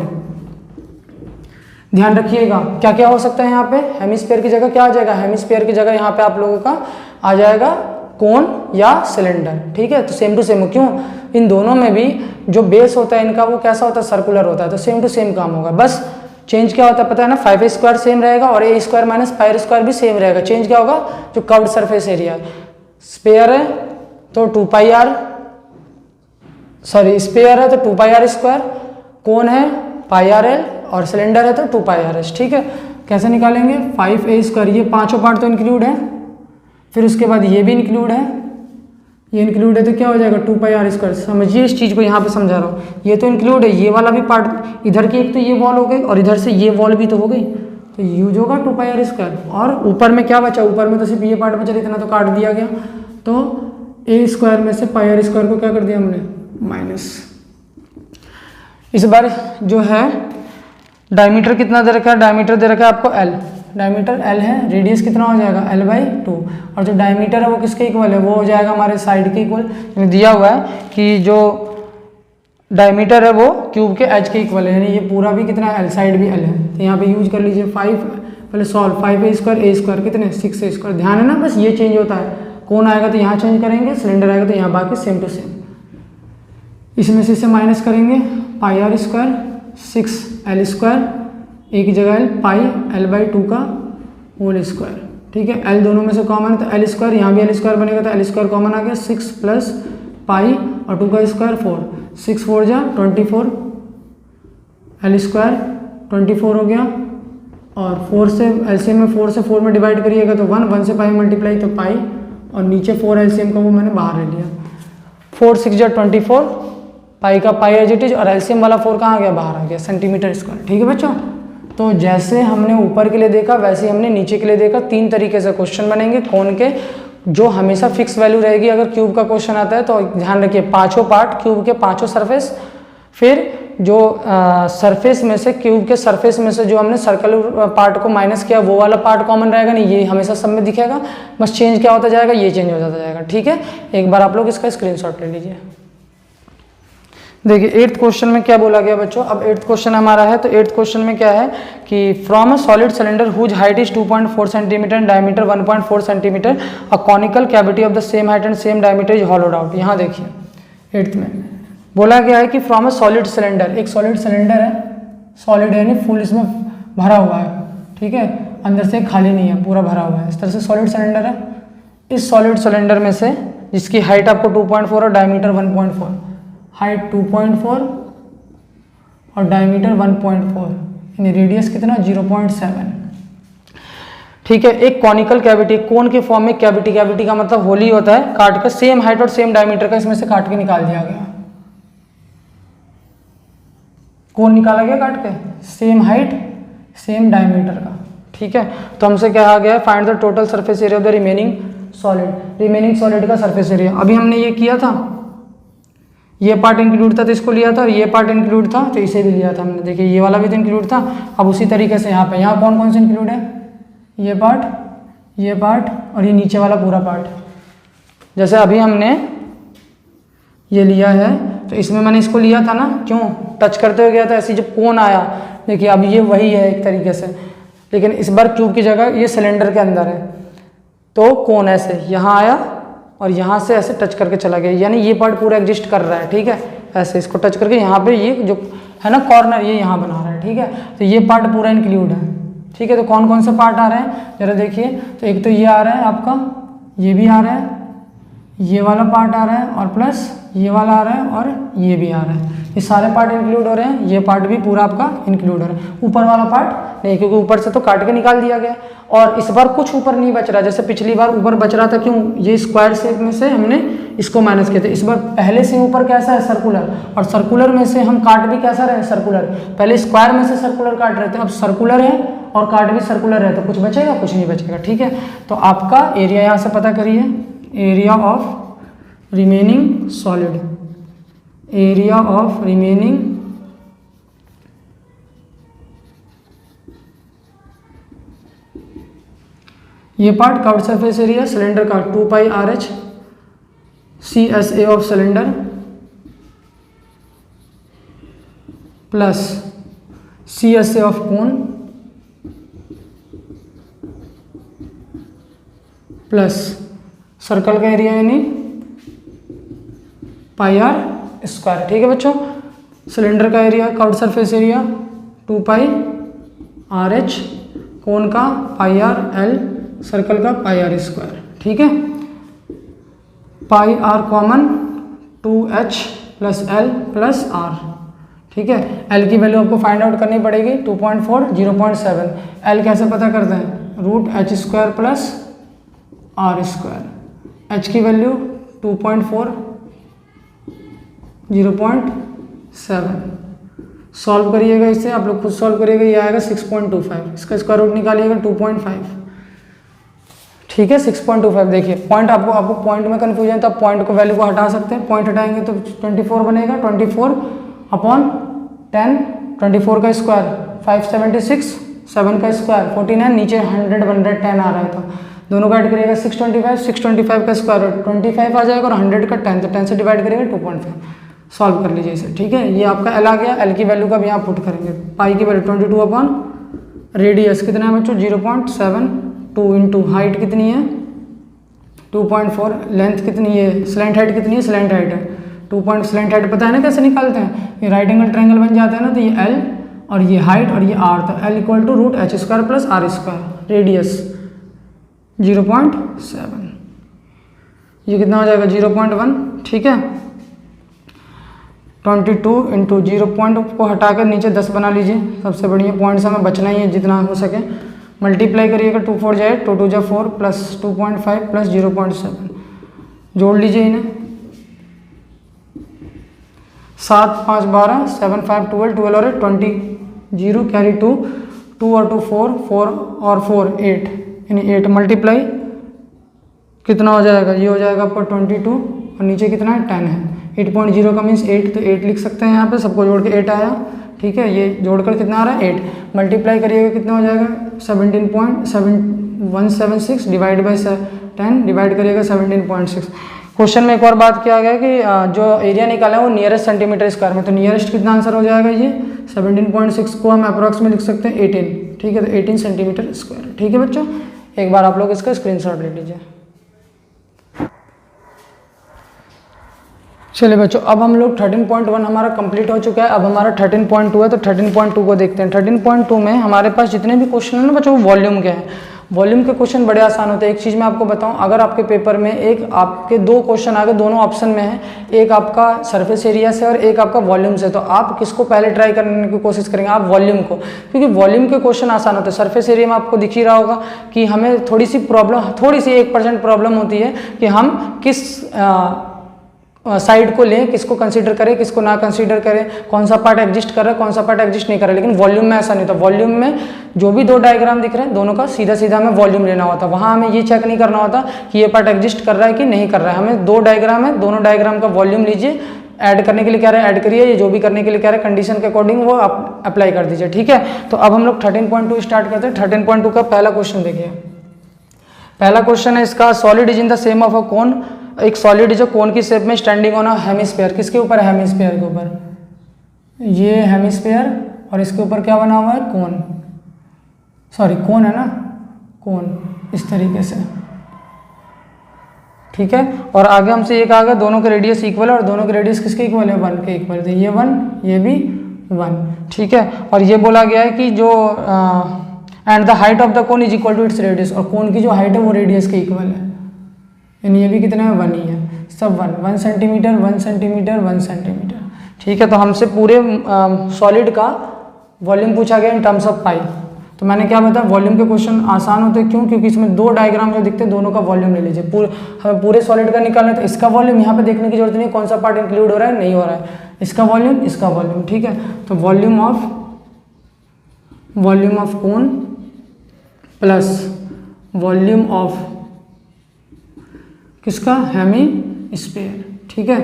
ध्यान रखिएगा क्या क्या हो सकता है यहाँ पे, हेमिस्फीयर की जगह क्या आ जाएगा, हेमिस्फीयर की जगह यहाँ पे आप लोगों का आ जाएगा कोन या सिलेंडर, ठीक है। तो सेम टू सेम, क्यों, इन दोनों में भी जो बेस होता है इनका वो कैसा होता है, सर्कुलर होता है, तो सेम टू सेम काम होगा। बस चेंज क्या होता है पता है ना, 5a² सेम रहेगा और a² माइनस πr² भी सेम रहेगा। चेंज क्या होगा, जो कर्व्ड सरफेस एरिया, स्पेयर है तो 2πr, सॉरी स्पेयर है तो 2πr², कोन है πrl, और सिलेंडर है तो 2πrs, ठीक है। कैसे निकालेंगे, 5a², ये पांचों पार्ट तो इंक्लूड है, फिर उसके बाद ये भी इंक्लूड है, ये इंक्लूड है तो क्या हो जाएगा 2πr²। समझिए इस चीज़ को, यहाँ पे समझा रहा हूँ, ये तो इंक्लूड है, ये वाला भी पार्ट, इधर की एक तो ये वॉल हो गई और इधर से ये वॉल भी तो हो गई, तो यूज होगा 2πr²। और ऊपर में क्या बचा, ऊपर में तो सिर्फ ये पार्ट बचा, इतना तो काट दिया गया, तो a² में से πr² को क्या कर दिया हमने, माइनस। इस बार जो है डायमीटर कितना दे रखा है, डायमीटर दे रखा है आपको L, डायमीटर L है, रेडियस कितना हो जाएगा L/2, और जो डायमीटर है वो किसके इक्वल है, वो हो जाएगा हमारे साइड के इक्वल। दिया हुआ है कि जो डायमीटर है वो क्यूब के एज के इक्वल है, यानी ये पूरा भी कितना है L, साइड भी L है, तो यहाँ पे यूज कर लीजिए 5, पहले सॉल्व, 5a² कितने 6a², ध्यान है ना, बस ये चेंज होता है, कौन आएगा तो यहाँ चेंज करेंगे, सिलेंडर आएगा तो यहाँ, बाकी सेम टू सेम। इसमें से इसे माइनस करेंगे, πr², 6l², एक जगह L, π L/2 का होल स्क्वायर, ठीक है। L दोनों में से कॉमन है तो L², यहाँ भी L² बनेगा तो L² कॉमन आ गया, 6 + π और 2 का स्क्वायर 4, 6 4 जा 24, L² 24 हो गया, और 4 से एलसीएम में 4 से 4 में डिवाइड करिएगा तो 1, 1 से π मल्टीप्लाई तो π, और नीचे 4 एलसीएम का वो मैंने बाहर ले लिया, 4 6 जा 24, पाई का पाई एज इट इज, और एलसीएम वाला 4 कहाँ आ गया, बाहर आ गया, सेंटीमीटर स्क्वायर, ठीक है बच्चों। तो जैसे हमने ऊपर के लिए देखा वैसे हमने नीचे के लिए देखा, 3 तरीके से क्वेश्चन बनेंगे कोन के, जो हमेशा फिक्स वैल्यू रहेगी। अगर क्यूब का क्वेश्चन आता है तो ध्यान रखिए, पांचों पार्ट क्यूब के, पांचों सरफेस, फिर जो सरफेस में से, क्यूब के सरफेस में से जो हमने सर्कल पार्ट को माइनस किया वो वाला पार्ट कॉमन रहेगा नहीं, ये हमेशा सब में दिखेगा, बस चेंज क्या होता जाएगा, ये चेंज हो जाता जाएगा, ठीक है। एक बार आप लोग इसका स्क्रीनशॉट ले लीजिए। देखिए 8th क्वेश्चन में क्या बोला गया बच्चों, अब 8th क्वेश्चन हमारा है, तो 8th क्वेश्चन में क्या है कि from a solid cylinder whose height is 2.4 centimetre and diameter 1.4 centimetre, a conical cavity of the same height and same diameter is hollowed out. यहाँ देखिए 8th में बोला गया है कि फ्रॉम अ सॉलिड सिलेंडर, एक सॉलिड सिलेंडर है, solid यानी फुल इसमें भरा हुआ है, ठीक है, अंदर से खाली नहीं है, पूरा भरा हुआ है, इस तरह से सॉलिड सिलेंडर है। इस सॉलिड सिलेंडर में से जिसकी हाइट आपको 2.4 और डायमीटर 1.4, हाइट 2.4 और डायमीटर 1.4, यानी रेडियस कितना 0.7, ठीक है। एक कॉनिकल कैविटी, कोन के फॉर्म में कैविटी, कैविटी का मतलब होल ही होता है, काट कर सेम हाइट और सेम डायमीटर का इसमें से काट के निकाल दिया गया, कोन निकाला गया काट के, सेम हाइट सेम डायमीटर का, ठीक है। तो हमसे क्या आ गया, find the total surface area of the remaining solid, remaining solid का सरफेस एरिया। अभी हमने ये किया था, ये पार्ट इंक्लूड था तो इसको लिया था, और ये पार्ट इंक्लूड था तो इसे भी लिया था हमने। देखिए ये वाला भी तो इंक्लूड था। अब उसी तरीके से यहाँ पे, यहाँ कौन कौन से इंक्लूड है, ये पार्ट और ये नीचे वाला पूरा पार्ट। जैसे अभी हमने ये लिया है तो इसमें मैंने इसको लिया था ना, क्यों, टच करते हुए गया था, ऐसे जब कोन आया, देखिए अब ये वही है एक तरीके से, लेकिन इस बार क्यूब की जगह ये सिलेंडर के अंदर है। तो कोन ऐसे यहाँ आया और यहाँ से ऐसे टच करके चला गया, यानी ये पार्ट पूरा एग्जिस्ट कर रहा है, ठीक है। ऐसे इसको टच करके यहाँ पे ये जो है ना कॉर्नर, ये यहाँ बना रहा है, ठीक है। तो ये पार्ट पूरा इंक्लूड है, ठीक है। तो कौन कौन से पार्ट आ रहे हैं जरा देखिए। तो एक तो ये आ रहा है आपका, ये भी आ रहा है, ये वाला पार्ट आ रहा है, और प्लस ये वाला आ रहा है, और ये भी आ रहा है। ये सारे पार्ट इंक्लूड हो रहे हैं, ये पार्ट भी पूरा आपका इंक्लूड हो रहा है। ऊपर वाला पार्ट नहीं, क्योंकि ऊपर से तो काट के निकाल दिया गया, और इस बार कुछ ऊपर नहीं बच रहा। जैसे पिछली बार ऊपर बच रहा था, क्यों, ये स्क्वायर शेप में से हमने इसको माइनस किया था। इस बार पहले से ऊपर कैसा है, सर्कुलर, और सर्कुलर में से हम काट भी कैसा रहे, सर्कुलर। पहले स्क्वायर में से सर्कुलर काट रहे थे, अब सर्कुलर है और काट भी सर्कुलर है, तो कुछ बचेगा, कुछ नहीं बचेगा, ठीक है। तो आपका एरिया यहाँ से पता करिए, area of remaining solid, area of remaining ये part curved surface area cylinder का 2 pi RH CSA of cylinder plus CSA of cone plus circle का एरिया यानी पाई R स्क्वायर, ठीक है बच्चों। सिलेंडर का area curved surface area 2 pi RH, cone का pi R L, circle का pi R square, ठीक है। पाई R common 2H plus L plus R, ठीक है। L की वैल्यू आपको फाइंड आउट करनी पड़ेगी 2.4 0.7। L कैसे पता करते हैं, root H square plus R square. H की वैल्यू 2.4 0.7। सॉल्व करिएगा इसे, आप लोग खुद सॉल्व करिएगा, ये आएगा 6.25। इसका स्क्वायर रूट निकालिएगा 2.5, ठीक है। 6.25। देखिए पॉइंट, आपको पॉइंट में कन्फ्यूजन, तो आप पॉइंट को वैल्यू को हटा सकते हैं। पॉइंट हटाएंगे तो 24 बनेगा, 24 अपॉन 10, 24 का स्क्वायर 576, 7 का स्क्वायर 49, नीचे 100 बन रहा है, 10 आ रहा है, तो दोनों का ऐड करिएगा 625, 625 का स्क्वायर 25 आ जाएगा, और 100 का 10, तो 10 से डिवाइड करेंगे 2.5। सॉल्व कर लीजिए इसे, ठीक है। ये आपका L आ गया। L की वैल्यू का भी यहाँ पुट करेंगे, पाई की वैल्यू 22 अपॉन रेडियस कितना है बच्चों 0.72 इंटू हाइट कितनी है 2.4, लेंथ कितनी है, स्लैंट हाइट कितनी है, स्लैंट हाइट है 2 स्लैंट हाइट पता है ना कैसे निकालते हैं, ये राइट एंगल ट्रायंगल बन जाता है ना, तो ये L और ये हाइट और ये R, तो L equal to root H square plus R square, radius 0.7, ये कितना हो जाएगा 0.1, ठीक है। 22 इंटू 0 पॉइंट को हटाकर नीचे 10 बना लीजिए, सबसे बढ़िया पॉइंट से हमें बचना ही है जितना हो सके। मल्टीप्लाई करिएगा 2 4 जाए, 2 2 जा 4 प्लस 2.5 प्लस 0.7, जोड़ लीजिए इन्हें, 7 5 12, 7 5 12 और 20, 0 कैरी 2, 2 और 2 4, 4 और 4 8, यानी 8 मल्टीप्लाई कितना हो जाएगा, ये हो जाएगा आपका 22 और नीचे कितना है 10 है, 8.0 का मीन्स 8, तो 8 लिख सकते हैं यहाँ पे, सबको जोड़ के 8 आया, ठीक है। ये जोड़कर कितना आ रहा है 8, मल्टीप्लाई करिएगा कितना हो जाएगा 17.176 डिवाइड बाई 10, डिवाइड करिएगा 17.6। क्वेश्चन में एक और बात किया गया कि जो एरिया निकाला है वो नियरेस्ट सेंटीमीटर स्क्वायर में, तो नियरेस्ट कितना आंसर हो जाएगा, ये 17.6 को हम अप्रॉक्स में लिख सकते हैं 18, ठीक है, तो 18 सेंटीमीटर स्क्वायर, ठीक है बच्चों। एक बार आप लोग इसका स्क्रीनशॉट ले लीजिए। चलिए बच्चों, अब हम लोग 13.1 हमारा कंप्लीट हो चुका है, अब हमारा 13.2 है, तो 13.2 को देखते हैं। 13.2 में हमारे पास जितने भी क्वेश्चन है ना बच्चों, वो वॉल्यूम के हैं। वॉल्यूम के क्वेश्चन बड़े आसान होते हैं। एक चीज़ मैं आपको बताऊं, अगर आपके पेपर में एक आपके 2 क्वेश्चन आ गए, दोनों ऑप्शन में है, एक आपका सरफेस एरिया से और एक आपका वॉल्यूम से, तो आप किसको पहले ट्राई करने की कोशिश करेंगे, आप वॉल्यूम को, क्योंकि वॉल्यूम के क्वेश्चन आसान होते हैं। सरफेस एरिया में आपको दिख ही रहा होगा कि हमें थोड़ी सी 1% प्रॉब्लम होती है कि हम किस साइड को लें, किसको कंसीडर करें, किसको ना कंसीडर करें, कौन सा पार्ट एग्जिस्ट कर रहा है, कौन सा पार्ट एग्जिस्ट नहीं कर रहा है। लेकिन वॉल्यूम में ऐसा नहीं होता। वॉल्यूम में जो भी दो डायग्राम दिख रहे हैं दोनों का सीधा सीधा हमें वॉल्यूम लेना होता है। वहाँ हमें ये चेक नहीं करना होता कि ये पार्ट एग्जिस्ट कर रहा है कि नहीं कर रहा है। हमें दो डायग्राम है, दोनों डायग्राम का वॉल्यूम लीजिए, ऐड करने के लिए कह रहे हैं ऐड करिए, ये जो भी करने के लिए कह रहे हैं कंडीशन के अकॉर्डिंग वो आप अप्लाई कर दीजिए, ठीक है। तो अब हम लोग 13.2 स्टार्ट करते हैं। 13.2 का पहला क्वेश्चन देखिए। पहला क्वेश्चन है इसका, solid is in the same of a cone. एक सॉलिड जो कोन की शेप में स्टैंडिंग ऑन अ हेमिस्फीयर, किसके ऊपर है? हेमिस्फीयर के ऊपर। ये हेमिस्फीयर और इसके ऊपर क्या बना हुआ है? कोन, सॉरी कोन है ना, कोन, इस तरीके से, ठीक है। और आगे हमसे ये कहा गया दोनों के रेडियस इक्वल है, और दोनों के रेडियस किसके इक्वल है? 1 के इक्वल। तो ये 1, ये भी 1, ठीक है। और ये बोला गया है कि जो and the height of the cone is equal to its radius, और कोन की जो हाइट है वो रेडियस के इक्वल है, यानी ये भी कितना है? 1 ही है, सब 1 सेंटीमीटर 1 सेंटीमीटर 1 सेंटीमीटर, ठीक है। तो हमसे पूरे सॉलिड का वॉल्यूम पूछा गया इन टर्म्स ऑफ पाई। तो मैंने क्या बताया, वॉल्यूम के क्वेश्चन आसान होते हैं, क्यों? क्योंकि इसमें दो डायग्राम जो दिखते हैं दोनों का वॉल्यूम ले लीजिए। हमें पूरे सॉलिड का निकालना है तो इसका वॉल्यूम यहाँ पे देखने की जरूरत नहीं, कौन सा पार्ट इंक्लूड हो रहा है, नहीं हो रहा है, इसका वॉल्यूम, इसका वॉल्यूम, ठीक है। तो volume of cone plus volume of किसका? हेमिस्फीयर, ठीक है।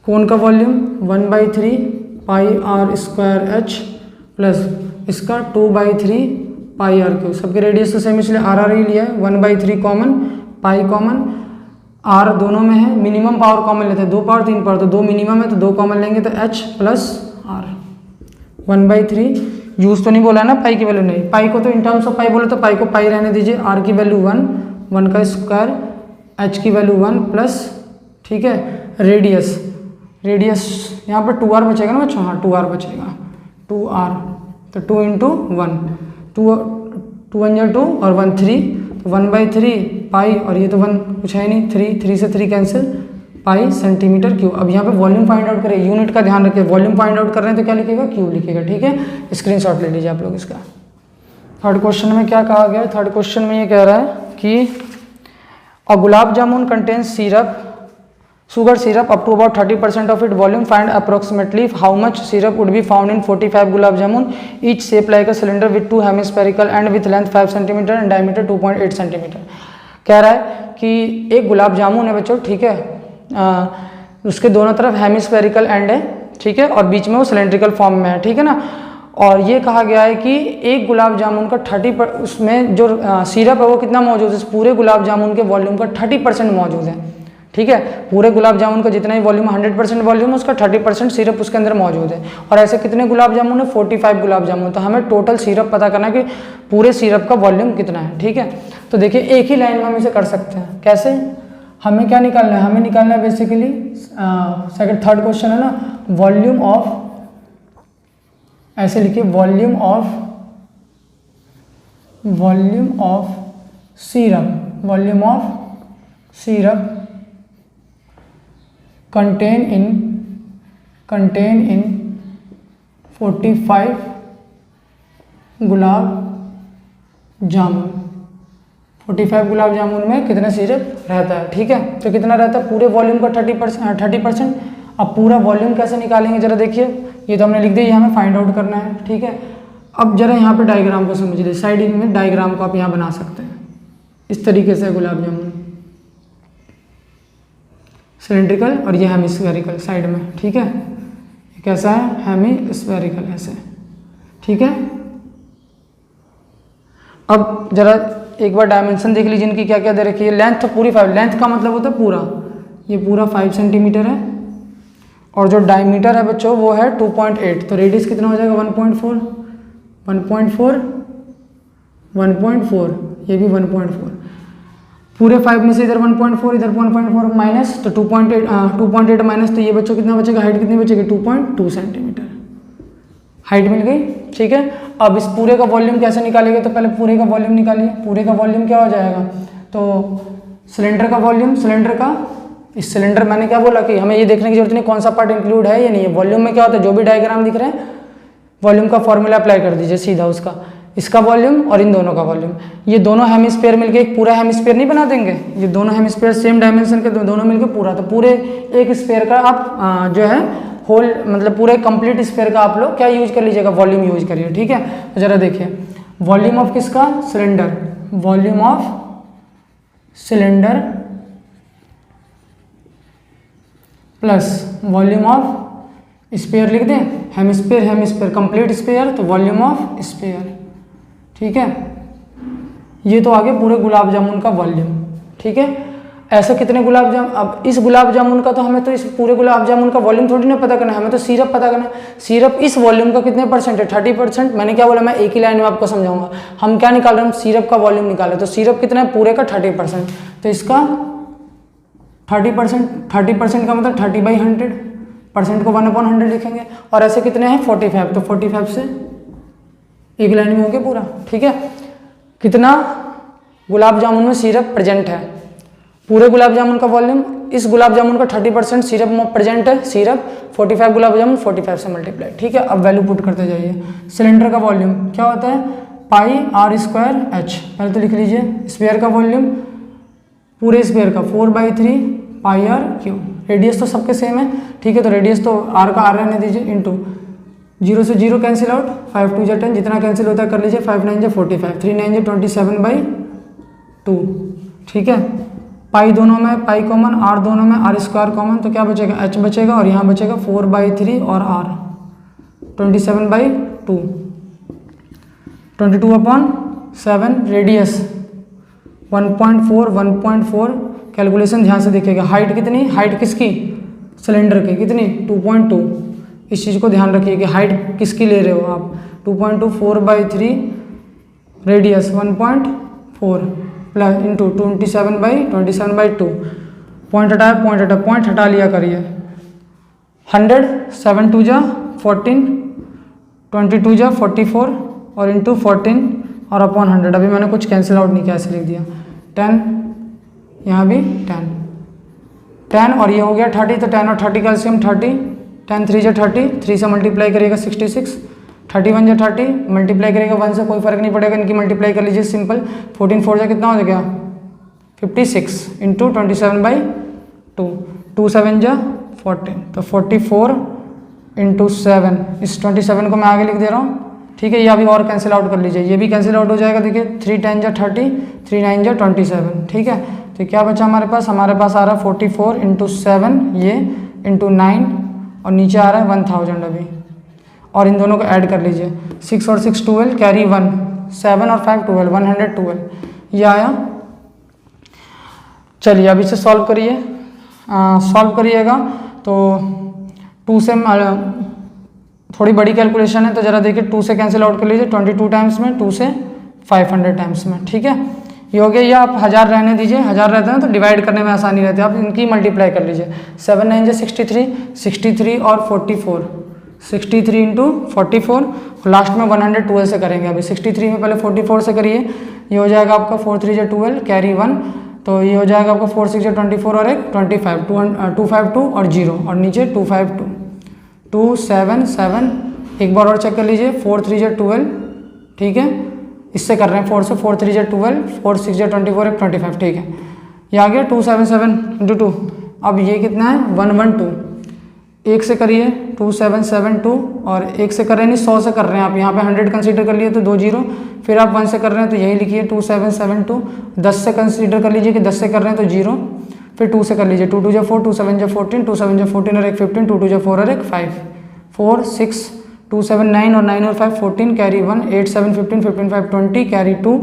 कोन का volume 1/3 pi r square h plus इसका 2/3 पाई आर क्यू। सबके रेडियस तो सेम इसलिए आर ही लिया है। 1/3 कॉमन, पाई कॉमन, आर दोनों में है, मिनिमम पावर कॉमन लेते हैं, 2 पावर 3 पावर, तो 2 मिनिमम है तो 2 कॉमन लेंगे तो एच प्लस आर। 1/3 यूज तो नहीं बोला है ना पाई की वैल्यू, नहीं, पाई को तो इन टर्म्स ऑफ पाई बोले तो पाई को पाई रहने दीजिए। आर की वैल्यू 1 का स्क्वायर, एच की वैल्यू 1 प्लस, ठीक है, रेडियस यहाँ पर 2r बचेगा ना बच्चों, हाँ 2r बचेगा, 2r, तो 2 × 1, 2 1 जा 2 और 1 3, तो 1/3 पाई, और ये तो 1 कुछ है नहीं, 3 से 3 कैंसिल, पाई सेंटीमीटर क्यूब। अब यहाँ पे वॉल्यूम फाइंड आउट करें, यूनिट का ध्यान रखिए, वॉल्यूम फाइंड आउट कर रहे हैं तो क्या लिखेगा? क्यूब लिखेगा, ठीक है। स्क्रीनशॉट ले लीजिए आप लोग इसका। थर्ड क्वेश्चन में क्या कहा गया है? थर्ड क्वेश्चन में ये कह रहा है कि अ gulab jamun contains sugar syrup up to about 30% of its volume. Find approximately how much syrup would be found in 45 gulab jamun, each shaped like a cylinder with 2 hemispherical and with length 5 cm and diameter 2.8 cm. कह रहा है कि एक गुलाब जामुन है बच्चों, ठीक है, उसके दोनों तरफ हेमिस्फेरिकल एंड है, ठीक है, और बीच में वो सिलेंड्रिकल फॉर्म में है, ठीक है ना। और ये कहा गया है कि एक गुलाब जामुन का 30% उसमें जो सिरप है वो कितना मौजूद है? पूरे गुलाब जामुन के वॉल्यूम का 30% मौजूद है, ठीक है। पूरे गुलाब जामुन का जितना ही वॉल्यूम 100% वॉल्यूम है उसका 30% सिरप उसके अंदर मौजूद है। और ऐसे कितने गुलाब जामुन है? 45 गुलाब जामुन। तो हमें टोटल सिरप पता करना है कि पूरे सिरप का वॉल्यूम कितना है, ठीक है। तो देखिए एक ही लाइन में हम इसे कर सकते हैं, कैसे? हमें क्या निकालना है? हमें निकालना है बेसिकली थर्ड क्वेश्चन है ना, वॉल्यूम ऑफ, ऐसे लिखिए, volume of syrup contain in 45 gulab jamun. 45 gulab jamun में कितना सिरप रहता है, ठीक है। तो कितना रहता है? पूरे वॉल्यूम का 30%। अब पूरा वॉल्यूम कैसे निकालेंगे जरा देखिए, ये तो हमने लिख दिया, ये हमें फाइंड आउट करना है, ठीक है। अब जरा यहाँ पे डायग्राम को समझिए, साइड में डायग्राम को आप यहाँ बना सकते हैं इस तरीके से, गुलाब जामुन सिलेंड्रिकल और ये हेमिस्फेरिकल साइड में, ठीक है। कैसा है? हेमिस्फेरिकल ऐसे, ठीक है। अब जरा एक बार डायमेंशन देख लीजिए इनकी क्या क्या दे रखी है। लेंथ तो पूरी 5, लेंथ का मतलब होता है पूरा, ये पूरा 5 सेंटीमीटर है, और जो डायमीटर है बच्चों वो है 2.8, तो रेडियस कितना हो जाएगा? 1.4, ये भी 1.4, पूरे 5 में से इधर 1.4 इधर 1.4 माइनस, तो 2.8 माइनस, तो ये बच्चों कितना बचेगा? हाइट कितनी बचेगी? 2.2 सेंटीमीटर हाइट मिल गई, ठीक है। अब इस पूरे का वॉल्यूम कैसे निकालेंगे? तो पहले पूरे का वॉल्यूम निकालिए। पूरे का वॉल्यूम क्या हो जाएगा? तो सिलेंडर का वॉल्यूम, इस सिलेंडर, मैंने क्या बोला कि हमें ये देखने की जरूरत नहीं कौन सा पार्ट इंक्लूड है या नहीं है। वॉल्यूम में क्या होता है? जो भी डायग्राम दिख रहे हैं वॉल्यूम का फॉर्मूला अप्लाई कर दीजिए सीधा उसका, इसका वॉल्यूम और इन दोनों का वॉल्यूम। ये दोनों हेमिस्फीयर मिलके एक पूरा हेमिस्फीयर नहीं बना देंगे? ये दोनों हेमिस्फीयर सेम डायमेंशन के दोनों मिलके पूरा, तो पूरे एक स्फीयर का आप जो है होल मतलब पूरे कंप्लीट स्फीयर का आप लोग क्या यूज कर लीजिएगा, वॉल्यूम यूज करिए। ठीक है, तो जरा देखिए वॉल्यूम ऑफ किसका, cylinder, volume of cylinder plus volume of sphere लिख दें, हेमिस्फीयर हेमिस्फीयर कंप्लीट स्फीयर तो वॉल्यूम ऑफ स्फीयर। ठीक है, ये तो आगे पूरे गुलाब जामुन का वॉल्यूम। ठीक है, ऐसे कितने गुलाब जामुन, अब इस गुलाब जामुन का तो हमें तो इस पूरे गुलाब जामुन का वॉल्यूम थोड़ी ना पता करना है, हमें तो सिरप पता करना है। सिरप इस वॉल्यूम का कितने परसेंट है, 30%। मैंने क्या बोला, मैं एक ही लाइन में आपको समझाऊंगा। हम क्या निकाल रहे हैं, हम सिरप का वॉल्यूम निकाले, तो सिरप कितना है, पूरे का 30%, तो इसका 30%, 30% का मतलब 30/100, परसेंट को 1/100 लिखेंगे। और ऐसे कितने हैं 45, तो 45 से एक लाइन में हो गया पूरा। ठीक है, कितना गुलाब जामुन में सिरप प्रेजेंट है, पूरे गुलाब जामुन का वॉल्यूम, इस गुलाब जामुन का 30% सिरप में प्रेजेंट है, सिरप 45 गुलाब जामुन 45 से मल्टीप्लाई। ठीक है, अब वैल्यू पुट करते जाइए। सिलेंडर का वॉल्यूम क्या होता है, πr²h, पहले तो लिख लीजिए। स्फीयर का वॉल्यूम पूरे स्फीयर का 4/3 πr³। रेडियस तो सबके सेम है। ठीक है, तो रेडियस तो r का r रहने दीजिए, इंटू 0 से 0 कैंसिल आउट, 5 2 10, जितना कैंसिल होता है कर लीजिए, 5 9 45, 3 9 27/2। ठीक है, पाई दोनों में, पाई कॉमन, r दोनों में, r² कॉमन, तो क्या बचेगा, h बचेगा, और यहाँ बचेगा 4/3 और r 27/2, 22/7। रेडियस 1.4, 1.4 कैलकुलेशन ध्यान से देखिएगा। हाइट कितनी, हाइट किसकी, सिलेंडर की, कितनी 2.2। इस चीज़ को ध्यान रखिए कि हाइट किसकी ले रहे हो आप, 2.2, 4/3, रेडियस 1.4 प्लस इंटू 27/2। पॉइंट हटाया, पॉइंट हटा, पॉइंट हटा लिया करिए। 100, 7 2 जा 14, 22 जा 44 और इंटू 14 और अपॉन 100। अभी मैंने कुछ कैंसिल आउट नहीं किया, ऐसे लिख दिया। 10, यहाँ भी 10 और ये हो गया 30, तो 10 और 30 का एलसीएम 30, 10 3 जा 30, 3 से मल्टीप्लाई करिएगा 66, 31 जा 30, मल्टीप्लाई करेगा 1 से, कोई फर्क नहीं पड़ेगा, इनकी मल्टीप्लाई कर लीजिए सिंपल। 14 4 जा कितना हो गया 56 इंटू 27/2, 2 7 जा 14, तो 44 इंटू 7, इस 27 को मैं आगे लिख दे रहा हूँ। ठीक है, ये अभी और कैंसिल आउट कर लीजिए, ये भी कैंसिल आउट हो जाएगा। देखिए 3 10 जा 30, 3 9 जा 27। ठीक है, तो क्या बचा हमारे पास आ रहा है 44 इंटू 7, ये इंटू 9 और नीचे आ रहा है 1000 अभी, और इन दोनों को ऐड कर लीजिए। 6 और 6 12, कैरी 1, 7 और 5 12, 112 ये आया। चलिए अब इसे सॉल्व करिए, सॉल्व करिएगा तो 2 से थोड़ी बड़ी कैलकुलेशन है, तो ज़रा देखिए 2 से कैंसिल आउट कर लीजिए, 22 टाइम्स में, 2 से 500 टाइम्स में। ठीक है, ये हो गया। ये आप 1000 रहने दीजिए, 1000 रहते हैं तो डिवाइड करने में आसानी रहती है, आप इनकी मल्टीप्लाई कर लीजिए। 7 9 जा 63, 63 और 44, 63 इंटू 44, लास्ट में 112 से करेंगे। अभी 63 में पहले 44 से करिए, ये हो जाएगा आपका 4 3 जा 12, कैरी 1, तो ये हो जाएगा आपका 4 6 जा 24 और एक 25, 252 और 0 और नीचे 252, 2 7 7। एक बार और चेक कर लीजिए, 4 3 जा 12। ठीक है, इससे कर रहे हैं 4 से, 4 3 जा 12, 4 6 जा 24 एक 25। ठीक है, ये आ गया 277 इंटू 2। अब ये कितना है 112, एक से करिए 2772, और एक से कर रहे हैं नहीं 100 से कर रहे हैं आप, यहाँ पे 100 कंसीडर कर लिए तो 2 0, फिर आप 1 से कर रहे हैं तो यही लिखिए 2772। 10 से कंसीडर कर लीजिए कि 10 से कर रहे हैं तो 0, फिर 2 से कर लीजिए, 2 2 जा 4, 2 7 जा 14, 2 7 जा 14 और एक 15, 2 2 जा 4 और एक 5, 4 6, 2 7 9 और 9 और 5 14, कैरी 1, 8 7 15, 15 5 20, कैरी 2,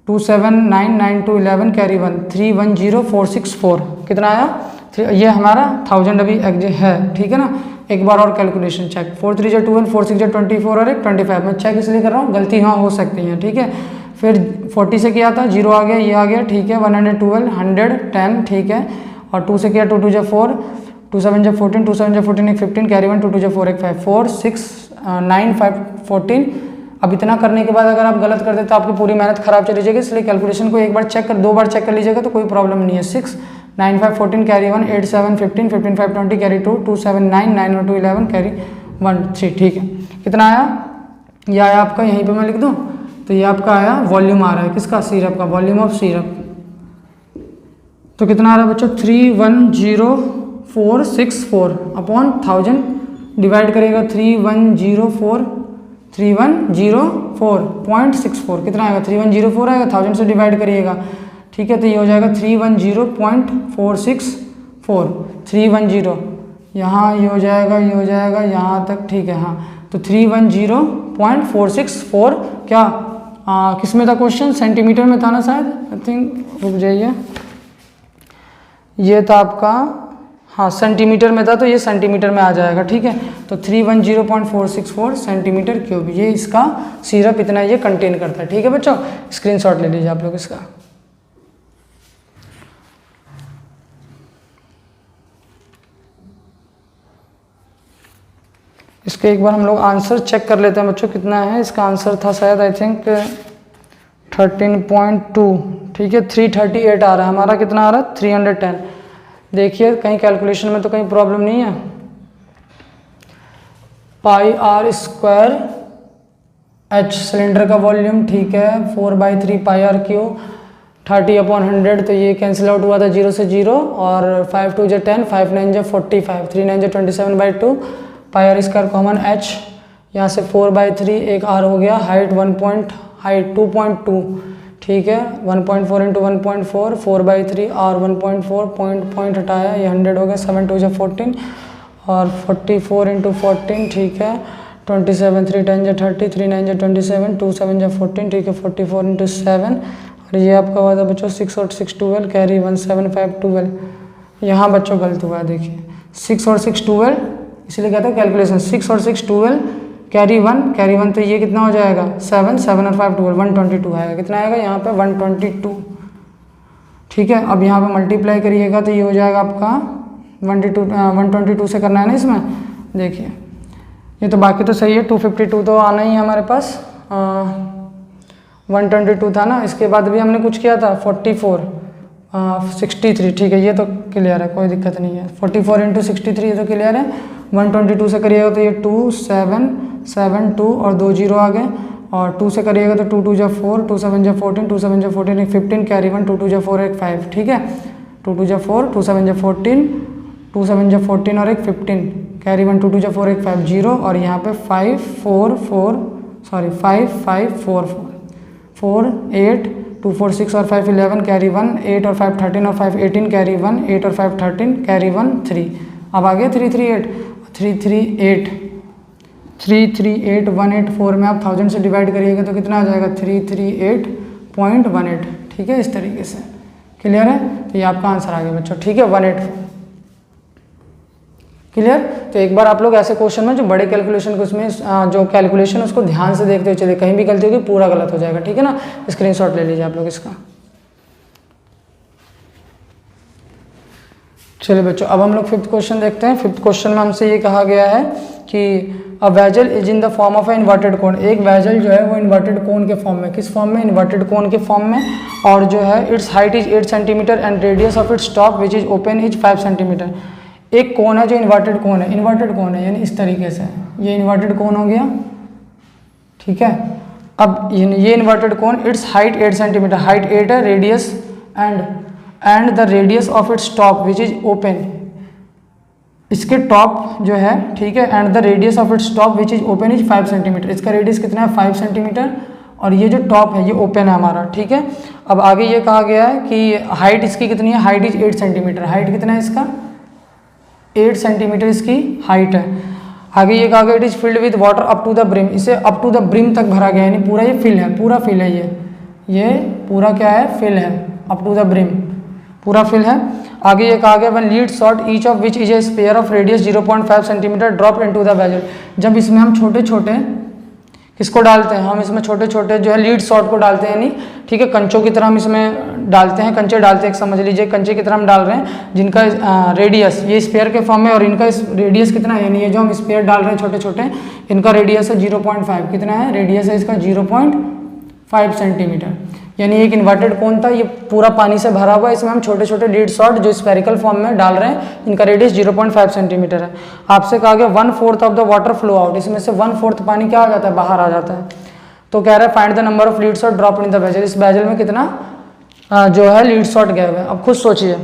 2 7 9 9 2 11, कैरी 1, 3 1 0 4 6 4। कितना आया 3, ये हमारा 1000 अभी एग्जैक्ट है। ठीक है ना, एक बार और कैलकुलेशन चेक, 4 3 जा 12, 4 6 जा 24 और एक 25। मैं चेक इसलिए कर रहा हूँ, गलती हाँ हो सकती है। ठीक है, फिर 40 से किया था, 0 आ गया, ये आ गया। ठीक है, 112, 110। ठीक है, और 2 से किया, 2 2 जा 4, 2 7 जा 14, 2 7 जा 14 एक 15, कैरी 1, 2 2 जा 4 एक 5, 4 6 9 5 14। अब इतना करने के बाद अगर आप गलत कर देते तो आपकी पूरी मेहनत खराब चली जाएगी, इसलिए कैलकुलेशन को एक बार चेक कर, 2 बार चेक कर लीजिएगा तो कोई प्रॉब्लम नहीं है। 6 9 5 14, कैरी 1, 8 7 15, 15 5 20, कैरी 2, 2 7 9 9 और 2 11, कैरी 1 3। ठीक है, कितना आया, ये आया आपका, यहीं पे मैं लिख दूँ, तो ये आपका आया वॉल्यूम आ रहा है किसका, सिरप का, वॉल्यूम ऑफ सिरप। तो कितना आ रहा है बच्चों, 3105 3104 अपॉन 1000 डिवाइड करेगा 3104.64 कितना आएगा 3104 आएगा, 1000 से डिवाइड करिएगा, ठीक है, तो ये हो जाएगा 310.464 310 यहाँ ये हो जाएगा यहाँ तक, ठीक है, हाँ, तो 310.464 क्या किस में था क्वेश्चन, सेंटीमीटर में था ना शायद, आई थिंक, रुक जाइए, ये था आपका, हाँ सेंटीमीटर में था, तो ये सेंटीमीटर में आ जाएगा, ठीक है, तो 310.464 सेंटीमीटर क्यूब, ये इसका सिरप इतना ये कंटेन करता है, ठीक है बच्चों, स्क्रीनशॉट ले लीजिए आप लोग इसका। इसके एक बार हम लोग आंसर चेक कर लेते हैं बच्चों कितना है, इसका आंसर था शायद आई थिंक 13.2, ठीक है, 338 आ रहा है हमारा, कितना आ रहा है 310। देखिए कहीं कैलकुलेशन में तो कहीं प्रॉब्लम नहीं है। पाई आर स्क्वायर एच सिलेंडर का वॉल्यूम, ठीक है, 4/3 पाई आर क्यू 30/100, तो ये कैंसिल आउट हुआ था 0 से 0, और 5 2 × 10, 5 9 × 45, 3 9 × 27/2, pi r square common h, यहाँ से 4/3 एक आर हो गया, हाइट 2.2, ठीक है, 1.4 × 1.4, 4/3 और 1.4 पॉइंट हटाया, ये 100 हो गया, 7 2 × 14 और 44 × 14, ठीक है, 27 3 10 × 30, 3 9 × 27, 2 7 × 14, ठीक है, 44 × 7, और ये आपका हुआ था बच्चों 6 और 6 12, कैरी 1 7 5 12, यहाँ बच्चों गलत हुआ है, देखिए 6 और 6 12, इसलिए कहते हैं कैलकुलेशन, 6 और 6 12, कैरी 1, तो ये कितना हो जाएगा 7 7 और 5 12, 122 आएगा, कितना आएगा यहाँ पे 122, ठीक है। अब यहाँ पे मल्टीप्लाई करिएगा तो ये हो जाएगा आपका 122 से करना है ना इसमें, देखिए ये तो बाकी तो सही है, 252 तो आना ही है हमारे पास, 122 था ना, इसके बाद भी हमने कुछ किया था 44 63, ठीक है, ये तो क्लियर है, कोई दिक्कत नहीं है, 44 × 63 ये तो क्लियर है। 122 से करिएगा तो ये 2 7 7 2 और 2 0 आ गए, और 2 से करिएगा तो 2 2 × 4, 2 7 × 14, 2 7 × 14 एक 15, कैरी 1, 2 2 × 4 एक 5, ठीक है, 2 2 × 4, 2 7 × 14, 2 7 × 14 और एक 15, कैरी 1, 2 2 × 4 एक 5 0, और यहाँ पे 5 4 4 8 2 4 6 और 5 11, कैरी 1 8 और 5 13 और 5 18, कैरी 1 8 और 5 13, कैरी 1 3, अब आ गया 338 184 में आप 1000 से डिवाइड करिएगा तो कितना आ जाएगा 338.18, ठीक है, इस तरीके से, क्लियर है, तो ये आपका आंसर आ गया बच्चों, ठीक है, 184, क्लियर। तो एक बार आप लोग ऐसे क्वेश्चन में जो बड़े कैलकुलेशन को उसमें जो कैलकुलेशन उसको ध्यान से देखते हुए चलिए, कहीं भी गलती होगी पूरा गलत हो जाएगा, ठीक है ना, स्क्रीनशॉट ले लीजिए आप लोग इसका। चलिए बच्चों अब हम लोग 5th क्वेश्चन देखते हैं। 5th क्वेश्चन में हमसे ये कहा गया है कि a vessel is in the form of a inverted cone, एक वेजल जो है वो इन्वर्टेड कोन के फॉर्म में, किस फॉर्म में, इन्वर्टेड कोन के फॉर्म में, और जो है it's height is 8 centimetre and radius of its top which is open is 5 centimetre. एक कोन है जो इन्वर्टेड कोन है, इन्वर्टेड कोन है यानी इस तरीके से, ये इन्वर्टेड कोन हो गया, ठीक है। अब ये inverted cone, it's height 8 centimetre, height 8 है, radius and the radius of its top which is open, इसके टॉप जो है, ठीक है, and the radius of its top which is open is 5 centimetre, इसका रेडियस कितना है 5 सेंटीमीटर, और ये जो टॉप है ये ओपन है हमारा, ठीक है। अब आगे ये कहा गया है कि हाइट इसकी कितनी है, हाइट इज 8 सेंटीमीटर, हाइट कितना है इसका 8 सेंटीमीटर इसकी हाइट है। आगे ये कहा गया it is filled with water up to the brim, इसे अप टू द ब्रिम तक भरा गया, यानी पूरा ये फिल है, पूरा फिल है, ये पूरा क्या है, फिल है, अप टू द ब्रिम पूरा फिल है। आगे ये कहा गया one lead shot each of which is a sphere of radius 0.5 centimetre drop into the vessel, जब इसमें हम छोटे छोटे किसको डालते हैं, हम इसमें छोटे छोटे जो है लीड शॉट को डालते हैं, यानी ठीक है कंचों की तरह हम इसमें डालते हैं, कंचे डालते हैं, समझ लीजिए कंचे की तरह हम डाल रहे हैं, जिनका रेडियस ये स्पेयर के फॉर्म में, और इनका रेडियस कितना है, यानी ये जो हम स्पेयर डाल रहे हैं छोटे छोटे, इनका रेडियस है 0.5, कितना है रेडियस है इसका 0.5 सेंटीमीटर, यानी एक इन्वर्टेड कोन था, ये पूरा पानी से भरा हुआ है, इसमें हम छोटे छोटे लीड शॉट जो स्फेरिकल फॉर्म में डाल रहे हैं, इनका रेडियस 0.5 सेंटीमीटर है। आपसे कहा गया 1/4 of the water flow out, इसमें से 1/4 पानी क्या आ जाता है, बाहर आ जाता है। तो कह रहा है find the number of lead shot drop in the vessel, इस वेजल में कितना जो है लीड शॉट गए हुए हैं। अब खुद सोचिए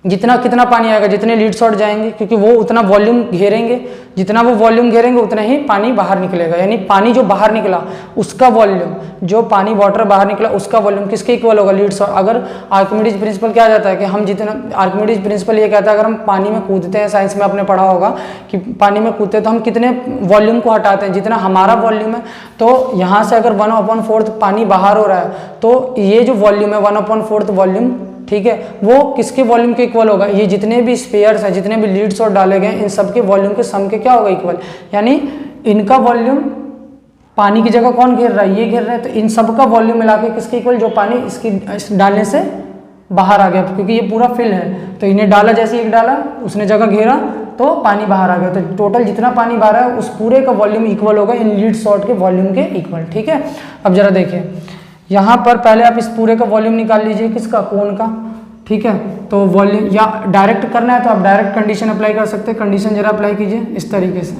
जितना कितना पानी आएगा, जितने लीड शॉट जाएंगे, क्योंकि वो उतना वॉल्यूम घेरेंगे, जितना वो वॉल्यूम घेरेंगे उतना ही पानी बाहर निकलेगा। यानी पानी जो बाहर निकला उसका वॉल्यूम, जो पानी वाटर बाहर निकला उसका वॉल्यूम किसके इक्वल होगा, लीड शॉट। अगर आर्किमिडीज प्रिंसिपल क्या जाता है कि हम जितना, आर्किमिडीज प्रिंसिपल ये कहता है अगर हम पानी में कूदते हैं, साइंस में आपने पढ़ा होगा कि पानी में कूदते हैं तो हम कितने वॉल्यूम को हटाते हैं, जितना हमारा वॉल्यूम है। तो यहाँ से अगर 1/4 पानी बाहर हो रहा है तो ये जो वॉल्यूम है 1/4 वॉल्यूम, ठीक है, वो किसके वॉल्यूम के इक्वल होगा, ये जितने भी स्पेयर्स हैं, जितने भी लीड शॉट डाले गए इन सब के वॉल्यूम के सम के क्या होगा, इक्वल। यानी इनका वॉल्यूम, पानी की जगह कौन घेर रहा है, ये घेर रहे हैं, तो इन सब का वॉल्यूम मिला के किसके इक्वल, जो पानी इस डालने से बाहर आ गया, क्योंकि ये पूरा फिल है तो इन्हें डाला, जैसे एक डाला उसने जगह घेरा तो पानी बाहर आ गया। तो टोटल जितना पानी बाहर है उस पूरे का वॉल्यूम इक्वल होगा इन लीड शॉट के वॉल्यूम के इक्वल, ठीक है। अब जरा देखिए यहाँ पर पहले आप इस पूरे का वॉल्यूम निकाल लीजिए, किसका, कोन का, ठीक है। तो वॉल्यूम, या डायरेक्ट करना है तो आप डायरेक्ट कंडीशन अप्लाई कर सकते हैं। कंडीशन जरा अप्लाई कीजिए इस तरीके से,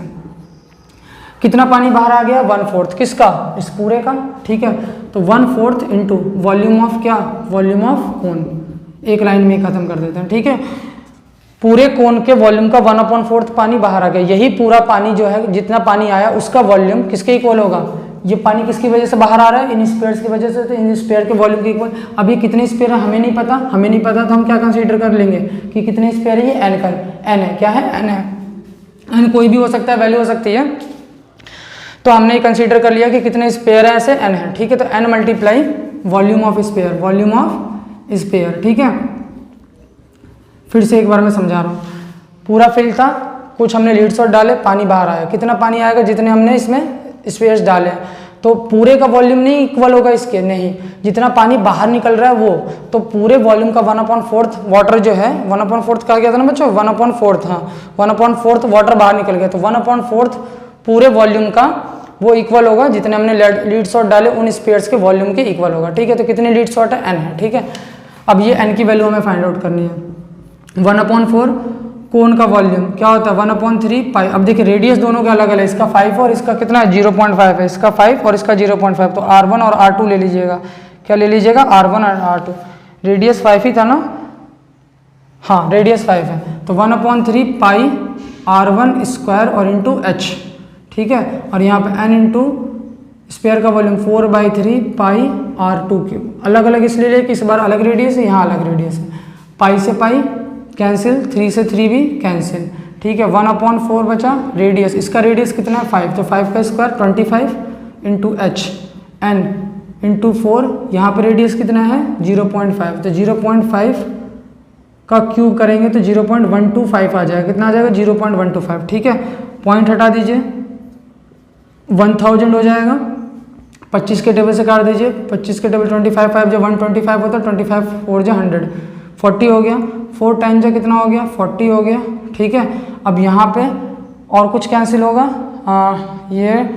कितना पानी बाहर आ गया, 1/4 किसका, इस पूरे का, ठीक है। तो 1/4 इंटू वॉल्यूम ऑफ क्या, वॉल्यूम ऑफ कोन, एक लाइन में खत्म कर देते हैं, ठीक है। पूरे कोन के वॉल्यूम का 1/4 पानी बाहर आ गया। यही पूरा पानी जो है, जितना पानी आया उसका वॉल्यूम किसके इक्वल होगा, ये पानी किसकी वजह से बाहर आ रहा है, इन स्पेयर्स की वजह से, तो इन स्पेयर के वॉल्यूम के इक्वल। अब ये कितने स्पेयर है हमें नहीं पता, हमें नहीं पता तो हम क्या कंसीडर कर लेंगे कि कितने स्पेयर है, ये एन का, एन है, क्या है, एन है। एन कोई भी हो सकता है, वैल्यू हो सकती है, तो हमने ये कंसीडर कर लिया कि कितने स्पेयर है, ऐसे एन है, ठीक है। तो n multiply volume of sphere, volume of sphere, ठीक है। फिर से एक बार मैं समझा रहा हूँ, पूरा फिल था, कुछ हमने लीड शॉट डाले, पानी बाहर आया, कितना पानी आएगा, जितने हमने इसमें स्पेयर्स डाले, तो पूरे का वॉल्यूम नहीं इक्वल होगा इसके, नहीं, जितना पानी बाहर निकल रहा है वो, तो पूरे वॉल्यूम का 1/4 वाटर जो है, 1/4 कहा गया था ना बच्चों, 1/4, हाँ 1/4 वाटर बाहर निकल गया, तो 1/4 पूरे वॉल्यूम का वो इक्वल होगा जितने हमने लीड शॉट डाले उन स्पेयर्स के वॉल्यूम के इक्वल होगा, ठीक है। तो कितने लीड शॉट है, एन है, ठीक है। अब ये एन की वैल्यू हमें फाइंड आउट करनी है। 1/4 कोन का वॉल्यूम क्या होता है, 1/3 पाई। अब देखिए रेडियस दोनों के अलग अलग है, इसका 5 और इसका कितना है, 0.5 है, इसका 5 और इसका 0.5, तो R1 और R2 ले लीजिएगा, क्या ले लीजिएगा, R1 और R2। रेडियस 5 ही था ना, हाँ रेडियस 5 है, तो 1/3 पाई R1 स्क्वायर और इंटू H, ठीक है। और यहाँ पे n इंटू स्पेयर का वॉल्यूम 4/3 पाई R2 क्यूब। अलग अलग इसलिए ले कि इस बार अलग रेडियस है, यहाँ अलग रेडियस है, पाई से पाई कैंसिल, 3 से 3 भी कैंसिल, ठीक है। 1/4 बचा रेडियस, इसका रेडियस कितना है 5, तो 5 का square 25 into H, n into 4, यहाँ पर रेडियस कितना है 0.5, तो 0.5 का क्यूब करेंगे तो 0.125 आ जाएगा, कितना आ जाएगा 0.125, ठीक है। पॉइंट हटा दीजिए, 1000 हो जाएगा, 25 के टेबल से काट दीजिए, 25 के टेबल 25, 5 जो 125 होता है, 25 4 जो 100, 40 हो गया, 4 टाइम जो कितना हो गया 40 हो गया, ठीक है। अब यहाँ पे और कुछ कैंसिल होगा, ये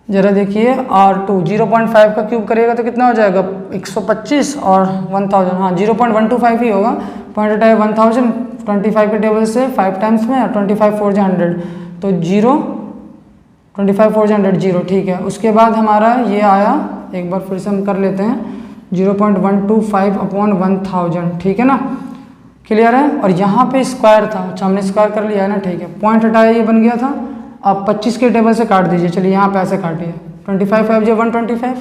जरा देखिए R2 0.5 का क्यूब करेगा तो कितना हो जाएगा 125 और 1000, हाँ 0.125 ही होगा, पॉइंट हटाए 1000, 25 के टेबल से 5 टाइम्स में, 25 4 जो 100, तो 0, 25 4 जो 100 0, ठीक है। उसके बाद हमारा ये आया, एक बार फिर से हम कर लेते हैं, 0.125/1000, ठीक है ना, क्लियर है। और यहाँ पे स्क्वायर था, अच्छा हमने स्क्वायर कर लिया है ना, ठीक है। पॉइंट हटाया, ये बन गया था, अब 25 के टेबल से काट दीजिए, चलिए यहाँ पे ऐसे काटिए, 25 5 जो 125,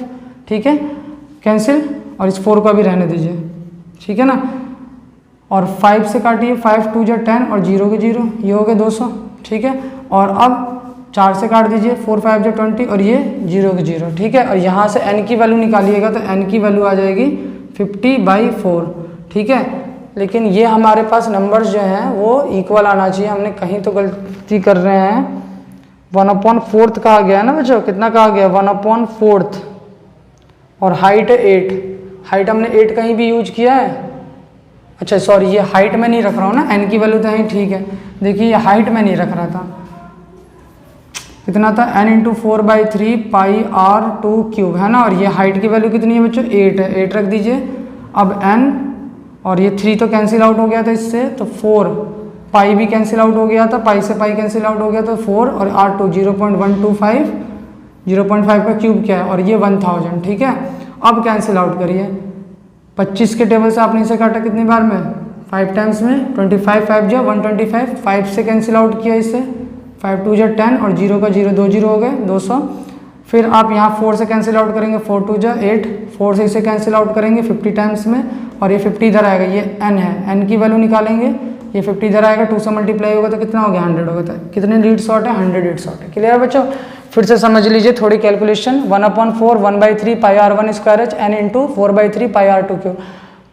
ठीक है, कैंसिल, और इस 4 को भी रहने दीजिए, ठीक है ना। और 5 से काटिए, 5 2 जो 10 और 0 के 0, ये हो गए 200, ठीक है। और अब 4 से काट दीजिए, 4 5 जो 20 और ये 0 के 0, ठीक है। और यहाँ से n की वैल्यू निकालिएगा तो n की वैल्यू आ जाएगी 50/4, ठीक है। लेकिन ये हमारे पास नंबर्स जो हैं वो इक्वल आना चाहिए, हमने कहीं तो गलती कर रहे हैं। 1/4 कहा गया है ना बच्चों, कितना कहा गया 1/4, और हाइट है 8, हाइट हमने 8 कहीं भी यूज किया है, अच्छा सॉरी ये हाइट में नहीं रख रहा हूँ ना, n की वैल्यू तो यहीं ठीक है, देखिए ये हाइट में नहीं रख रहा था, कितना था n इंटू 4/3 पाई R2 क्यूब है ना। और ये हाइट की वैल्यू कितनी है बच्चों 8 है, 8 रख दीजिए। अब n और ये 3 तो कैंसिल आउट हो गया था इससे, तो 4, पाई भी कैंसिल आउट हो गया था, पाई से पाई कैंसिल आउट हो गया, तो 4 और R2 0.125, 0.5 का क्यूब क्या है, और ये 1000, ठीक है। अब कैंसिल आउट करिए, 25 के टेबल से आपने इसे काटा कितनी बार में 5 टाइम्स में 25 5 जो 125, 5 से कैंसिल आउट किया इसे, 5 2 जो 10 और 0 का 0 2 0 हो गए 200। फिर आप यहाँ 4 से कैंसिल आउट करेंगे, 4 2 जो 8, 4 से इसे कैंसिल आउट करेंगे 50 टाइम्स में, और ये 50 इधर आएगा, ये n है, n की वैल्यू निकालेंगे, ये 50 इधर आएगा, 2 से मल्टीप्लाई होगा तो कितना हो गया 100 होगा। तो कितने लीड शॉट है, 100 लीड शॉट है। क्लियर है बच्चों? फिर से समझ लीजिए थोड़ी कैलकुलेशन, 1/4 1/3 पाई r1 square H n into 4/3 पाई r2 क्यू,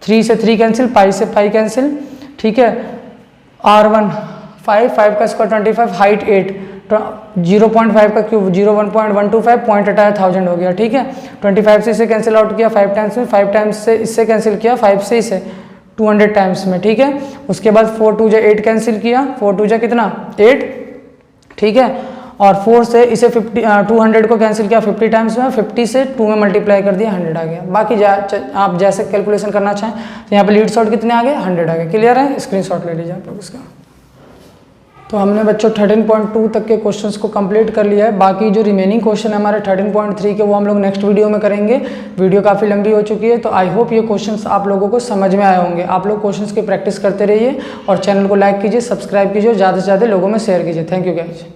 3 से 3 कैंसिल, पाई से पाई कैंसिल, ठीक है, r1 5 का स्क्वायर 25, हाइट 8, 0.5 का क्यूब 0.125, पॉइंट हटाया 1000 हो गया, ठीक है। 25 से इसे कैंसिल आउट किया 5 टाइम्स में, 5 टाइम्स से इससे कैंसिल किया 5 से इसे 200 टाइम्स में, ठीक है। उसके बाद 4 2 जो 8 कैंसिल किया, 4 2 जो कितना 8, ठीक है, और 4 से इसे 200 को कैंसिल किया 50 टाइम्स में, 50 से 2 में मल्टीप्लाई कर दिया 100 आ गया। बाकी आप जैसे कैलकुलेशन करना चाहें तो यहाँ पे लीड शॉट कितने आ गए, 100 आ गए। क्लियर है? स्क्रीनशॉट ले लीजिए आप लोग इसका। तो हमने बच्चों 13.2 तक के क्वेश्चंस को कंप्लीट कर लिया है। बाकी जो रिमेनिंग क्वेश्चन है हमारे 13.3 के, वो हम लोग नेक्स्ट वीडियो में करेंगे। वीडियो काफ़ी लंबी हो चुकी है, तो आई होप ये क्वेश्चंस आप लोगों को समझ में आए होंगे। आप लोग क्वेश्चंस की प्रैक्टिस करते रहिए और चैनल को लाइक कीजिए, सब्सक्राइब कीजिए और ज़्यादा से ज़्यादा लोगों में शेयर कीजिए। Thank you guys.